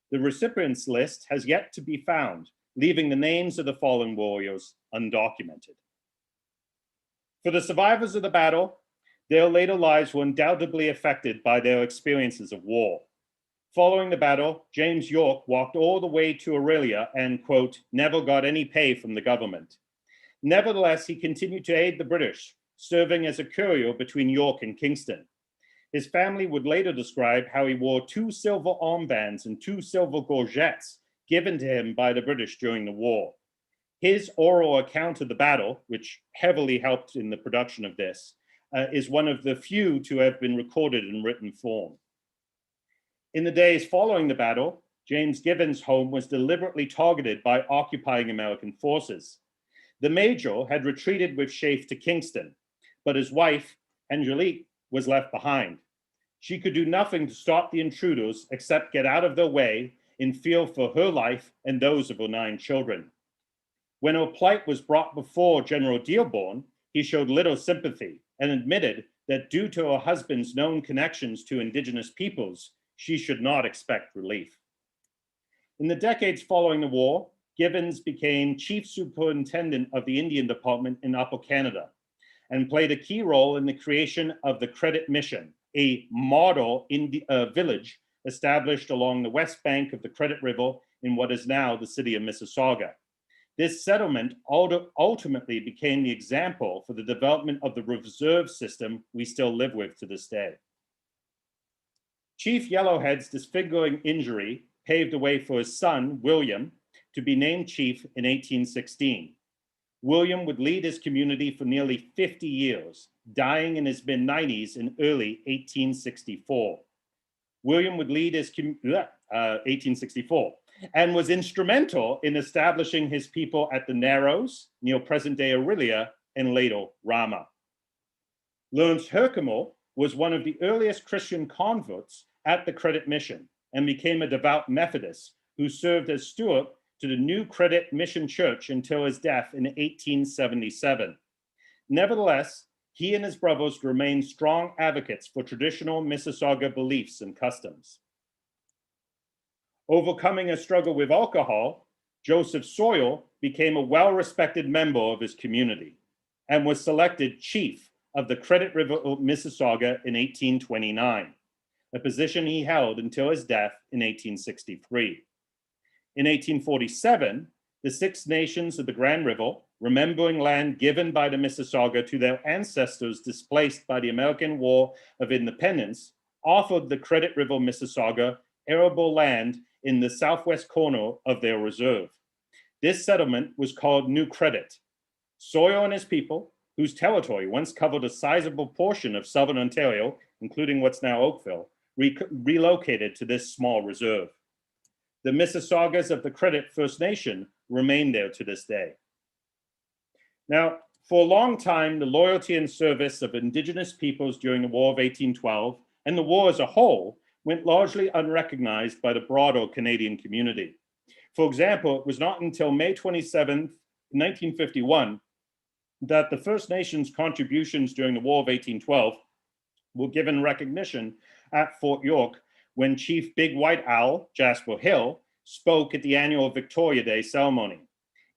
The recipients list has yet to be found, leaving the names of the fallen warriors undocumented. For the survivors of the battle, their later lives were undoubtedly affected by their experiences of war. Following the battle, James York walked all the way to Aurelia and, quote, never got any pay from the government. Nevertheless, he continued to aid the British, serving as a courier between York and Kingston. His family would later describe how he wore 2 silver armbands and 2 silver gorgets given to him by the British during the war. His oral account of the battle, which heavily helped in the production of this, is one of the few to have been recorded in written form. In the days following the battle, James Gibbons' home was deliberately targeted by occupying American forces. The major had retreated with Scaife to Kingston, but his wife, Angelique, was left behind. She could do nothing to stop the intruders except get out of their way in fear for her life and those of her 9 children. When her plight was brought before General Dearborn, he showed little sympathy and admitted that due to her husband's known connections to indigenous peoples, she should not expect relief. In the decades following the war, Gibbons became chief superintendent of the Indian Department in Upper Canada and played a key role in the creation of the Credit Mission, a model village established along the west bank of the Credit River in what is now the city of Mississauga. This settlement ultimately became the example for the development of the reserve system we still live with to this day. Chief Yellowhead's disfiguring injury paved the way for his son, William, to be named chief in 1816. William would lead his community for nearly 50 years, dying in his mid-90s in early 1864. William would lead his 1864 and was instrumental in establishing his people at the Narrows, near present-day Aurelia, and later Rama. Lawrence Herkimer was one of the earliest Christian converts at the Credit Mission and became a devout Methodist who served as steward to the new Credit Mission Church until his death in 1877. Nevertheless, he and his brothers remained strong advocates for traditional Mississauga beliefs and customs. Overcoming a struggle with alcohol, Joseph Sawyer became a well-respected member of his community and was selected chief of the Credit River Mississauga in 1829. a position he held until his death in 1863. In 1847, the Six Nations of the Grand River, remembering land given by the Mississauga to their ancestors displaced by the American War of Independence, offered the Credit River Mississauga arable land in the southwest corner of their reserve. This settlement was called New Credit. Sawyer and his people, whose territory once covered a sizable portion of southern Ontario, including what's now Oakville, relocated to this small reserve. The Mississaugas of the Credit First Nation remain there to this day. Now, for a long time, the loyalty and service of Indigenous peoples during the War of 1812 and the war as a whole went largely unrecognized by the broader Canadian community. For example, it was not until May 27, 1951, that the First Nations contributions during the War of 1812 were given recognition at Fort York when Chief Big White Owl, Jasper Hill, spoke at the annual Victoria Day ceremony.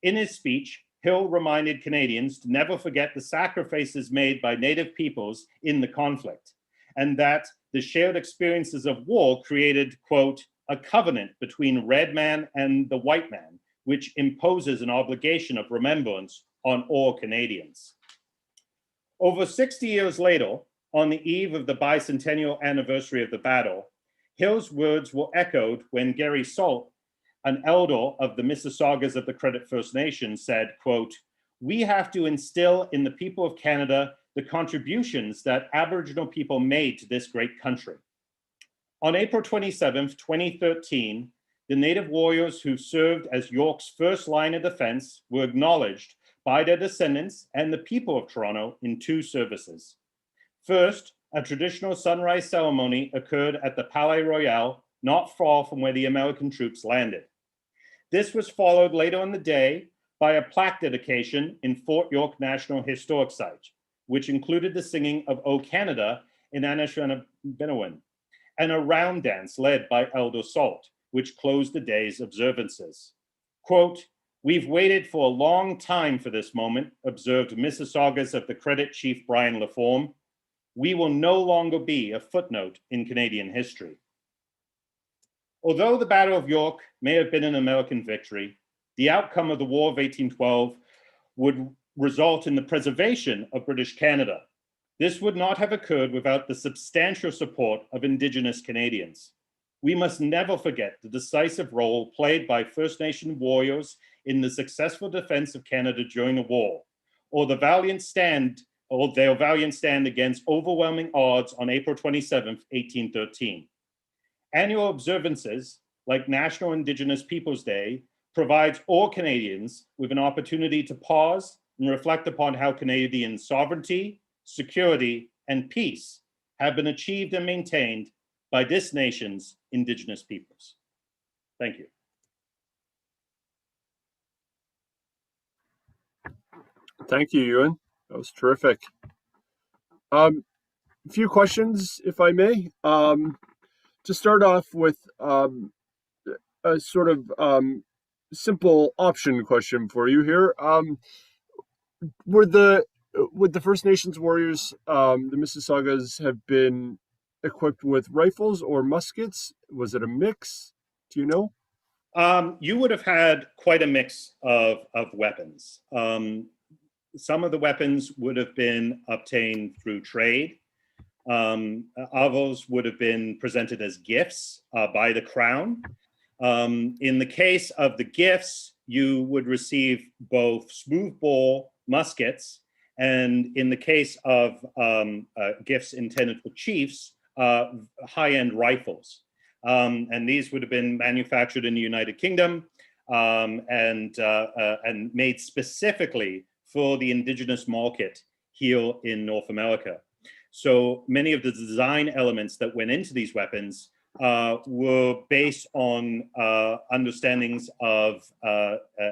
In his speech, Hill reminded Canadians to never forget the sacrifices made by Native peoples in the conflict, and that the shared experiences of war created, quote, a covenant between red man and the white man, which imposes an obligation of remembrance on all Canadians. Over 60 years later, on the eve of the bicentennial anniversary of the battle, Hill's words were echoed when Gary Salt, an elder of the Mississaugas of the Credit First Nation, said, quote, we have to instill in the people of Canada the contributions that Aboriginal people made to this great country. On April 27th, 2013, the Native warriors who served as York's first line of defense were acknowledged by their descendants and the people of Toronto in two services. First, a traditional sunrise ceremony occurred at the Palais Royal, not far from where the American troops landed. This was followed later in the day by a plaque dedication in Fort York National Historic Site, which included the singing of O Canada in Anishinaabek, and a round dance led by Elder Salt, which closed the day's observances. Quote, we've waited for a long time for this moment, observed Mississaugas of the Credit Chief Brian Laforme. We will no longer be a footnote in Canadian history. Although the Battle of York may have been an American victory, the outcome of the War of 1812 would result in the preservation of British Canada. This would not have occurred without the substantial support of Indigenous Canadians. We must never forget the decisive role played by First Nation warriors in the successful defense of Canada during the war, or their valiant stand against overwhelming odds on April 27th, 1813. Annual observances, like National Indigenous Peoples Day, provides all Canadians with an opportunity to pause and reflect upon how Canadian sovereignty, security, and peace have been achieved and maintained by this nation's Indigenous peoples. Thank you. Thank you, Ewan. That was terrific. A few questions, if I may. To start off with a sort of simple option question for you here. Would the First Nations warriors, the Mississaugas, have been equipped with rifles or muskets? Was it a mix? Do you know? You would have had quite a mix of weapons. Some of the weapons would have been obtained through trade. Others would have been presented as gifts by the crown. In the case of the gifts, you would receive both smoothbore muskets, and in the case of gifts intended for chiefs, high-end rifles. And these would have been manufactured in the United Kingdom and made specifically for the Indigenous market here in North America. So many of the design elements that went into these weapons were based on understandings of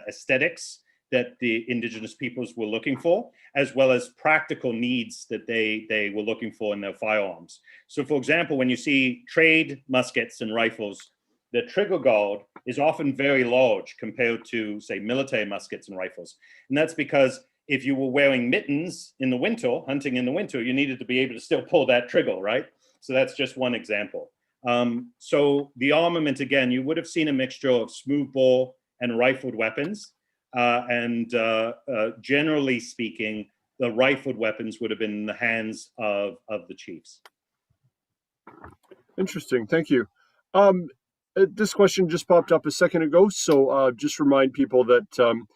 aesthetics that the Indigenous peoples were looking for, as well as practical needs that they were looking for in their firearms. So for example, when you see trade muskets and rifles, the trigger guard is often very large compared to, say, military muskets and rifles. And that's because if you were wearing mittens in the winter, hunting in the winter, you needed to be able to still pull that trigger, right? So that's just one example. So the armament, again, you would have seen a mixture of smoothbore and rifled weapons. Generally speaking, the rifled weapons would have been in the hands of the chiefs. Interesting. Thank you. This question just popped up a second ago, so just remind people that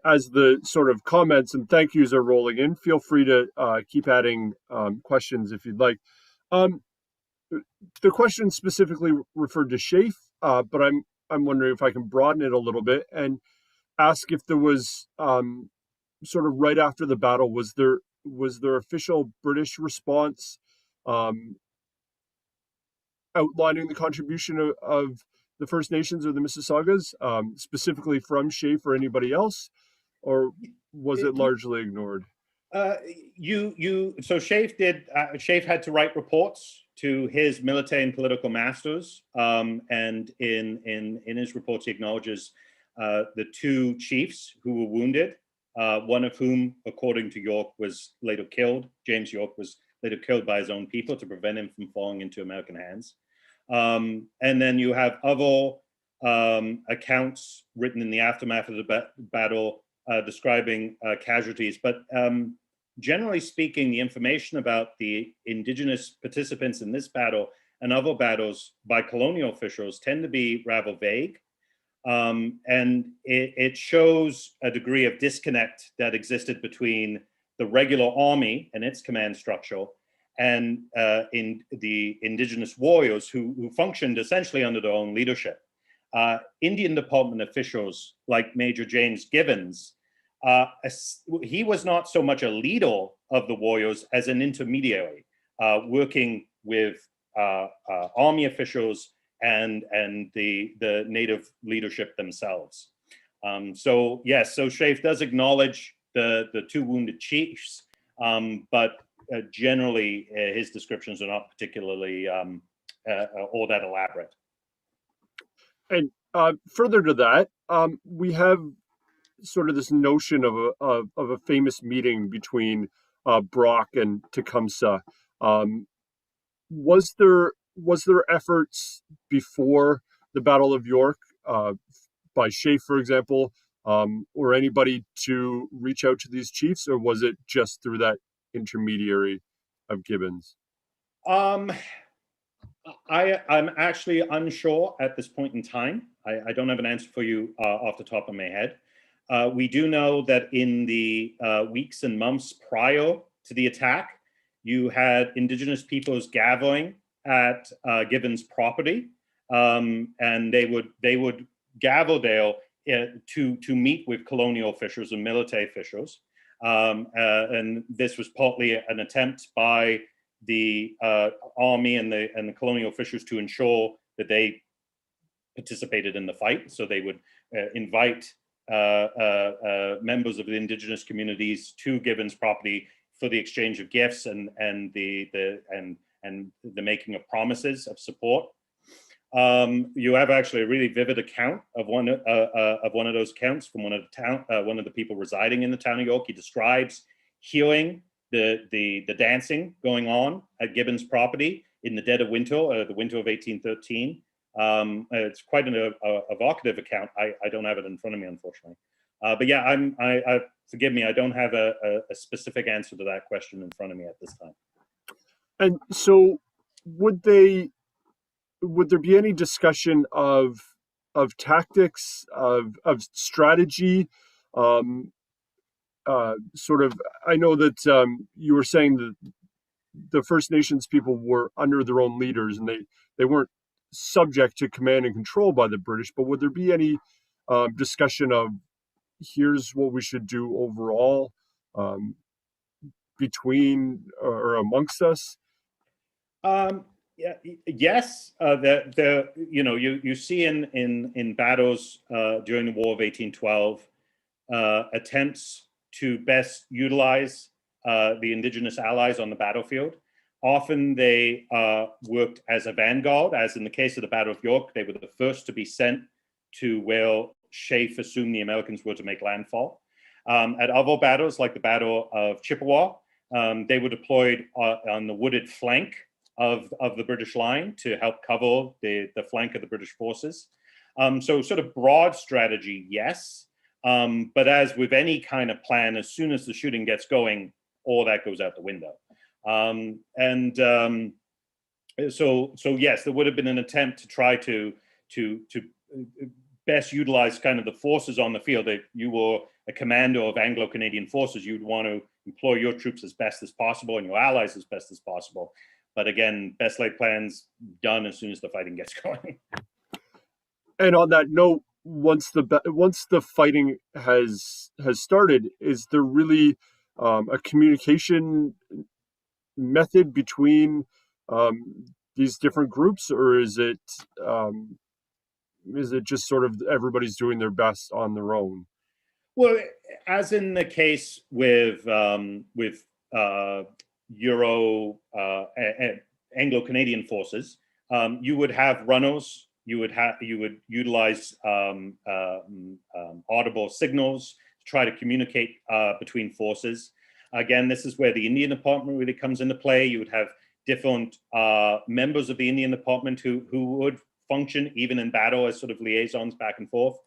as the sort of comments and thank yous are rolling in, feel free to keep adding questions if you'd like. The question specifically referred to Shafe, but I'm wondering if I can broaden it a little bit and ask if there was sort of right after the battle, was there official British response outlining the contribution of the First Nations or the Mississaugas, specifically from Shafe or anybody else, or was it largely ignored? So Shafe had to write reports to his military and political masters, and in his reports he acknowledges the two chiefs who were wounded, one of whom, according to York, was later killed. James York was later killed by his own people to prevent him from falling into American hands. And then you have other accounts written in the aftermath of the battle describing casualties. But generally speaking, the information about the indigenous participants in this battle and other battles by colonial officials tend to be rather vague. And it shows a degree of disconnect that existed between the regular army and its command structure and in the indigenous warriors who functioned essentially under their own leadership. Indian Department officials like Major James Gibbons, he was not so much a leader of the warriors as an intermediary, working with army officials and the native leadership themselves. So yes, so Shafe does acknowledge the two wounded chiefs, but generally his descriptions are not particularly all that elaborate. And further to that, we have sort of this notion of a famous meeting between Brock and Tecumseh. Was there efforts before the Battle of York by Shafe, for example, or anybody to reach out to these chiefs, or was it just through that intermediary of Gibbons? I'm actually unsure at this point in time. I don't have an answer for you off the top of my head. We do know that in the weeks and months prior to the attack, you had indigenous peoples gathering at Gibbons' property, and they would gather there to meet with colonial officials and military officials. And this was partly an attempt by the army and the colonial officials to ensure that they participated in the fight. So they would invite members of the indigenous communities to Gibbons' property for the exchange of gifts and the making of promises of support. You have actually a really vivid account of one of those accounts from one of the people residing in the town of York. He describes hearing the dancing going on at Gibbons' property in the dead of winter, the winter of 1813. It's quite an evocative account. I don't have it in front of me, unfortunately. But yeah, forgive me, I don't have a specific answer to that question in front of me at this time. And so, would there be any discussion of tactics, of strategy? Sort of, I know that you were saying that the First Nations people were under their own leaders and they weren't subject to command and control by the British, but would there be any discussion of here's what we should do overall between or amongst us? Yeah, yes. You see in battles during the War of 1812 attempts to best utilize the indigenous allies on the battlefield. Often they worked as a vanguard, as in the case of the Battle of York. They were the first to be sent to where Shafe assumed the Americans were to make landfall. At other battles, like the Battle of Chippewa, they were deployed on the wooded flank of the British line to help cover the flank of the British forces. So sort of broad strategy, yes. But as with any kind of plan, as soon as the shooting gets going, all that goes out the window. So yes, there would have been an attempt to try to best utilize kind of the forces on the field. If you were a commander of Anglo-Canadian forces, you'd want to employ your troops as best as possible and your allies as best as possible. But again, best laid plans done as soon as the fighting gets going. And on that note, once the fighting has started, is there really a communication method between these different groups, or is it just sort of everybody's doing their best on their own? Well, as in the case with Euro Anglo-Canadian forces, you would have runners. You would utilize audible signals to try to communicate between forces. Again, this is where the Indian Department really comes into play. You would have different members of the Indian Department who would function even in battle as sort of liaisons back and forth.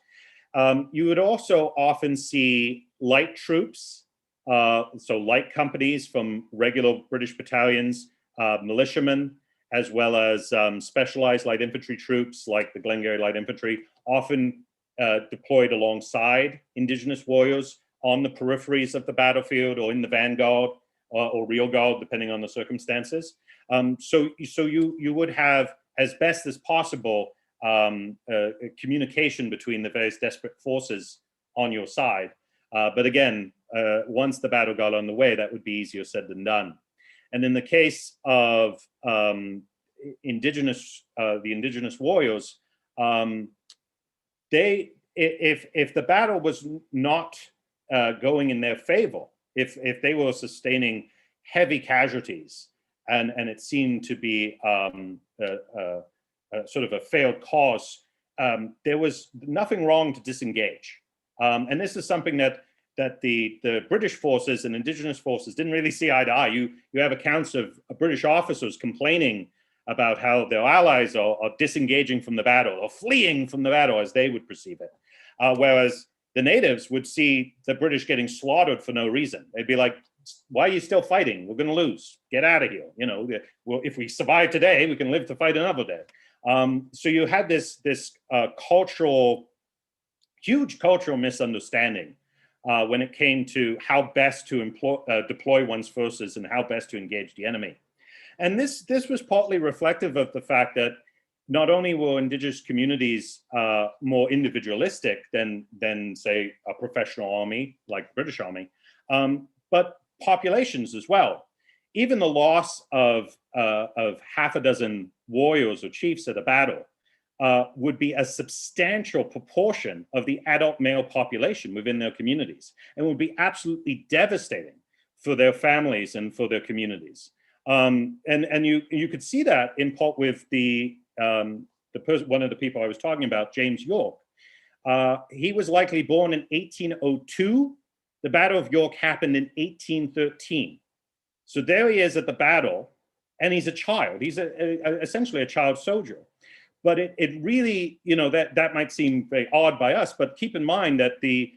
You would also often see light troops, so light companies from regular British battalions, militiamen, as well as specialized light infantry troops like the Glengarry Light Infantry, often deployed alongside indigenous warriors on the peripheries of the battlefield or in the vanguard or rear guard, depending on the circumstances. So you would have, as best as possible, communication between the various desperate forces on your side. But again, once the battle got underway, that would be easier said than done. And in the case of the indigenous warriors, if the battle was not going in their favor, if they were sustaining heavy casualties, and it seemed to be sort of a failed cause, there was nothing wrong to disengage. And this is something that the British forces and indigenous forces didn't really see eye to eye. You have accounts of British officers complaining about how their allies are disengaging from the battle or fleeing from the battle as they would perceive it. Whereas the natives would see the British getting slaughtered for no reason. They'd be like, why are you still fighting? We're going to lose. Get out of here. You know, well, if we survive today, we can live to fight another day. So you had this huge cultural misunderstanding when it came to how best to deploy one's forces and how best to engage the enemy. And this was partly reflective of the fact that not only were indigenous communities more individualistic than say a professional army like the British Army, but populations as well. Even the loss of half a dozen warriors or chiefs at a battle would be a substantial proportion of the adult male population within their communities, and would be absolutely devastating for their families and for their communities. And you could see that in part with one of the people I was talking about, James York. He was likely born in 1802. The Battle of York happened in 1813. So there he is at the battle, and he's a child. He's essentially a child soldier. But it really, you know, that might seem very odd by us, but keep in mind that the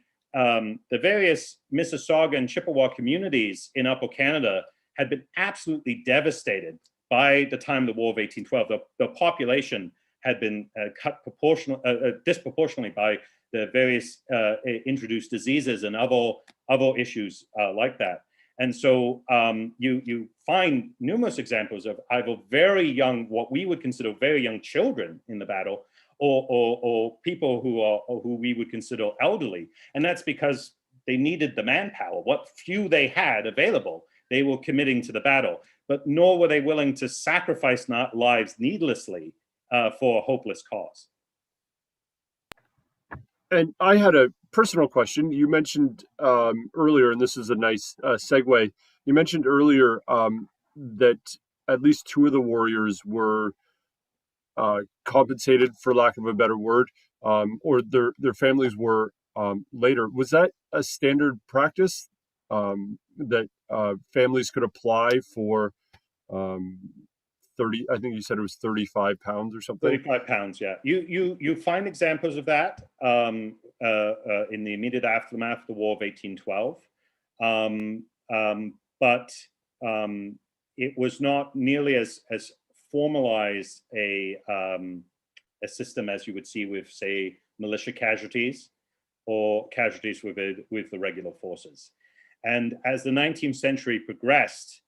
various Mississauga and Chippewa communities in Upper Canada had been absolutely devastated by the time of the War of 1812. The population had been cut disproportionately by the various introduced diseases and other issues like that. And so you find numerous examples of either very young, what we would consider very young children in the battle, or people who we would consider elderly. And that's because they needed the manpower. What few they had available, they were committing to the battle, but nor were they willing to sacrifice lives needlessly for a hopeless cause. And I had a personal question. You mentioned earlier, and this is a nice segue. You mentioned earlier that at least two of the warriors were compensated, for lack of a better word, or their families were later. Was that a standard practice that families could apply for 30, I think you said it was 35 pounds or something. 35 pounds, yeah. You find examples of that in the immediate aftermath of the War of 1812. But it was not nearly as formalized a system as you would see with, say, militia casualties or casualties with the regular forces. And as the 19th century progressed,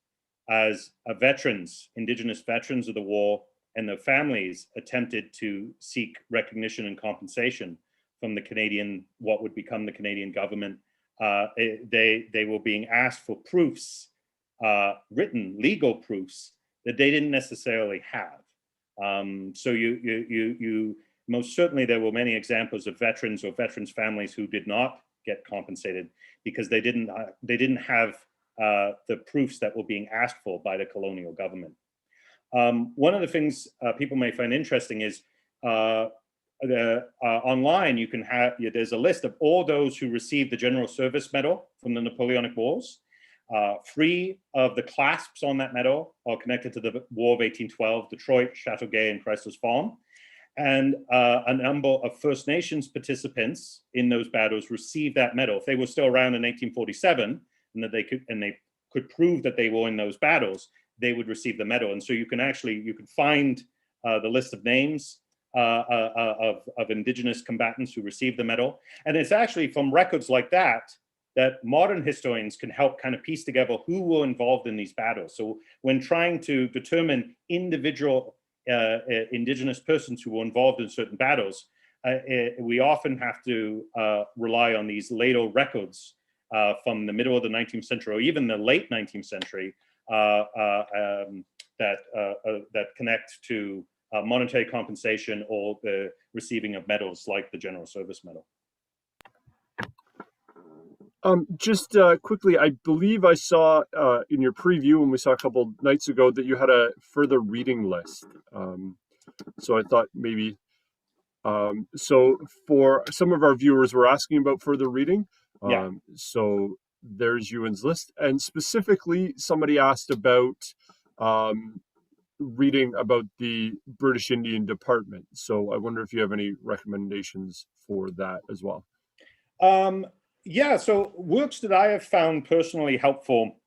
as veterans, indigenous veterans of the war and their families attempted to seek recognition and compensation from the Canadian, what would become the Canadian government, they were being asked for proofs, written legal proofs that they didn't necessarily have. So you most certainly there were many examples of veterans or veterans' families who did not get compensated because they didn't have the proofs that were being asked for by the colonial government. One of the things people may find interesting is online you can have, there's a list of all those who received the General Service Medal from the Napoleonic Wars. 3 of the clasps on that medal are connected to the War of 1812, Detroit, Chateauguay, and Chrysler's Farm. And a number of First Nations participants in those battles received that medal. If they were still around in 1847 and that they could prove that they were in those battles, they would receive the medal. And so you can find the list of names of indigenous combatants who received the medal. And it's actually from records like that modern historians can help kind of piece together who were involved in these battles. So when trying to determine individual indigenous persons who were involved in certain battles, we often have to rely on these later records from the middle of the 19th century or even the late 19th century that connect to monetary compensation or the receiving of medals like the General Service Medal. Just quickly, I believe I saw in your preview when we saw a couple nights ago that you had a further reading list. So I thought maybe, so for some of our viewers were asking about further reading. So there's Ewan's list. And specifically, somebody asked about reading about the British Indian Department. So I wonder if you have any recommendations for that as well. Yeah, so works that I have found personally helpful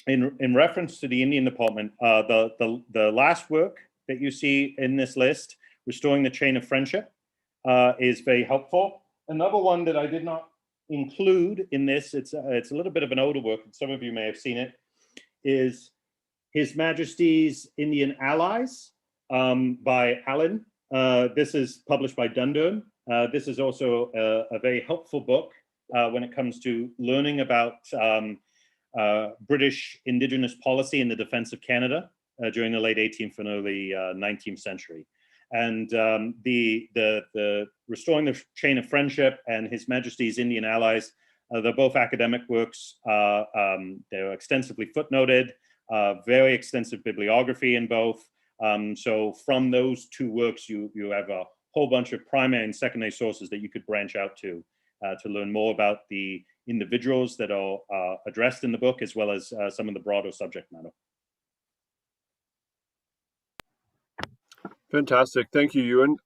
in reference to the Indian Department, the last work that you see in this list, Restoring the Chain of Friendship, is very helpful. Another one that I did not include in this, it's a little bit of an older work, and some of you may have seen it, is His Majesty's Indian Allies by Allen. This is published by Dundurn. This is also a very helpful book when it comes to learning about British Indigenous policy in the defense of Canada during the late 18th and early 19th century. And the Restoring the Chain of Friendship and His Majesty's Indian Allies, they're both academic works. They're extensively footnoted, very extensive bibliography in both. So from those 2 works, you have a whole bunch of primary and secondary sources that you could branch out to learn more about the individuals that are addressed in the book, as well as some of the broader subject matter. Fantastic. Thank you, Ewan.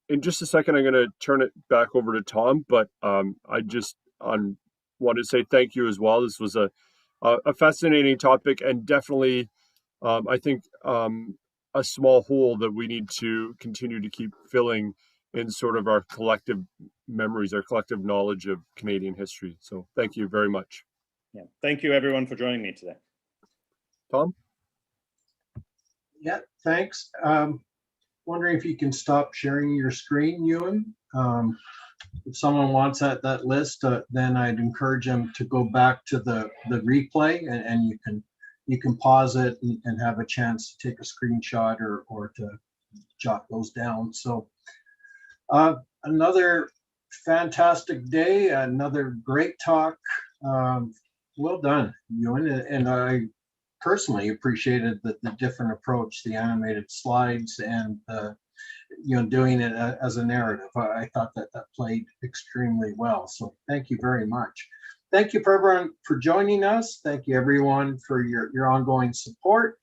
In just a second, I'm going to turn it back over to Tom, but I just want to say thank you as well. This was a fascinating topic, and definitely, I think, a small hole that we need to continue to keep filling in sort of our collective memories, our collective knowledge of Canadian history. So thank you very much. Yeah, thank you everyone for joining me today. Tom? Yeah, thanks. Wondering if you can stop sharing your screen, Ewan. If someone wants that list, then I'd encourage them to go back to the replay, and you can pause it and have a chance to take a screenshot or to jot those down. So another fantastic day, another great talk. Well done, Ewan. And I personally appreciated the different approach, the animated slides, and doing it as a narrative. I thought that played extremely well. So thank you very much. Thank you for everyone for joining us. Thank you everyone for your ongoing support.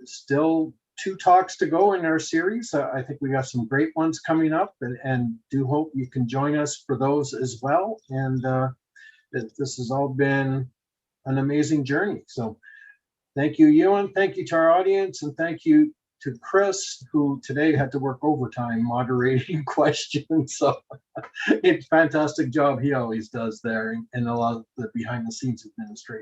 still 2 talks to go in our series. I think we got some great ones coming up, and do hope you can join us for those as well. And this has all been an amazing journey. So thank you, Ewan. Thank you to our audience, and thank you to Chris, who today had to work overtime moderating questions. So it's a fantastic job he always does there, and a lot of the behind the scenes administration.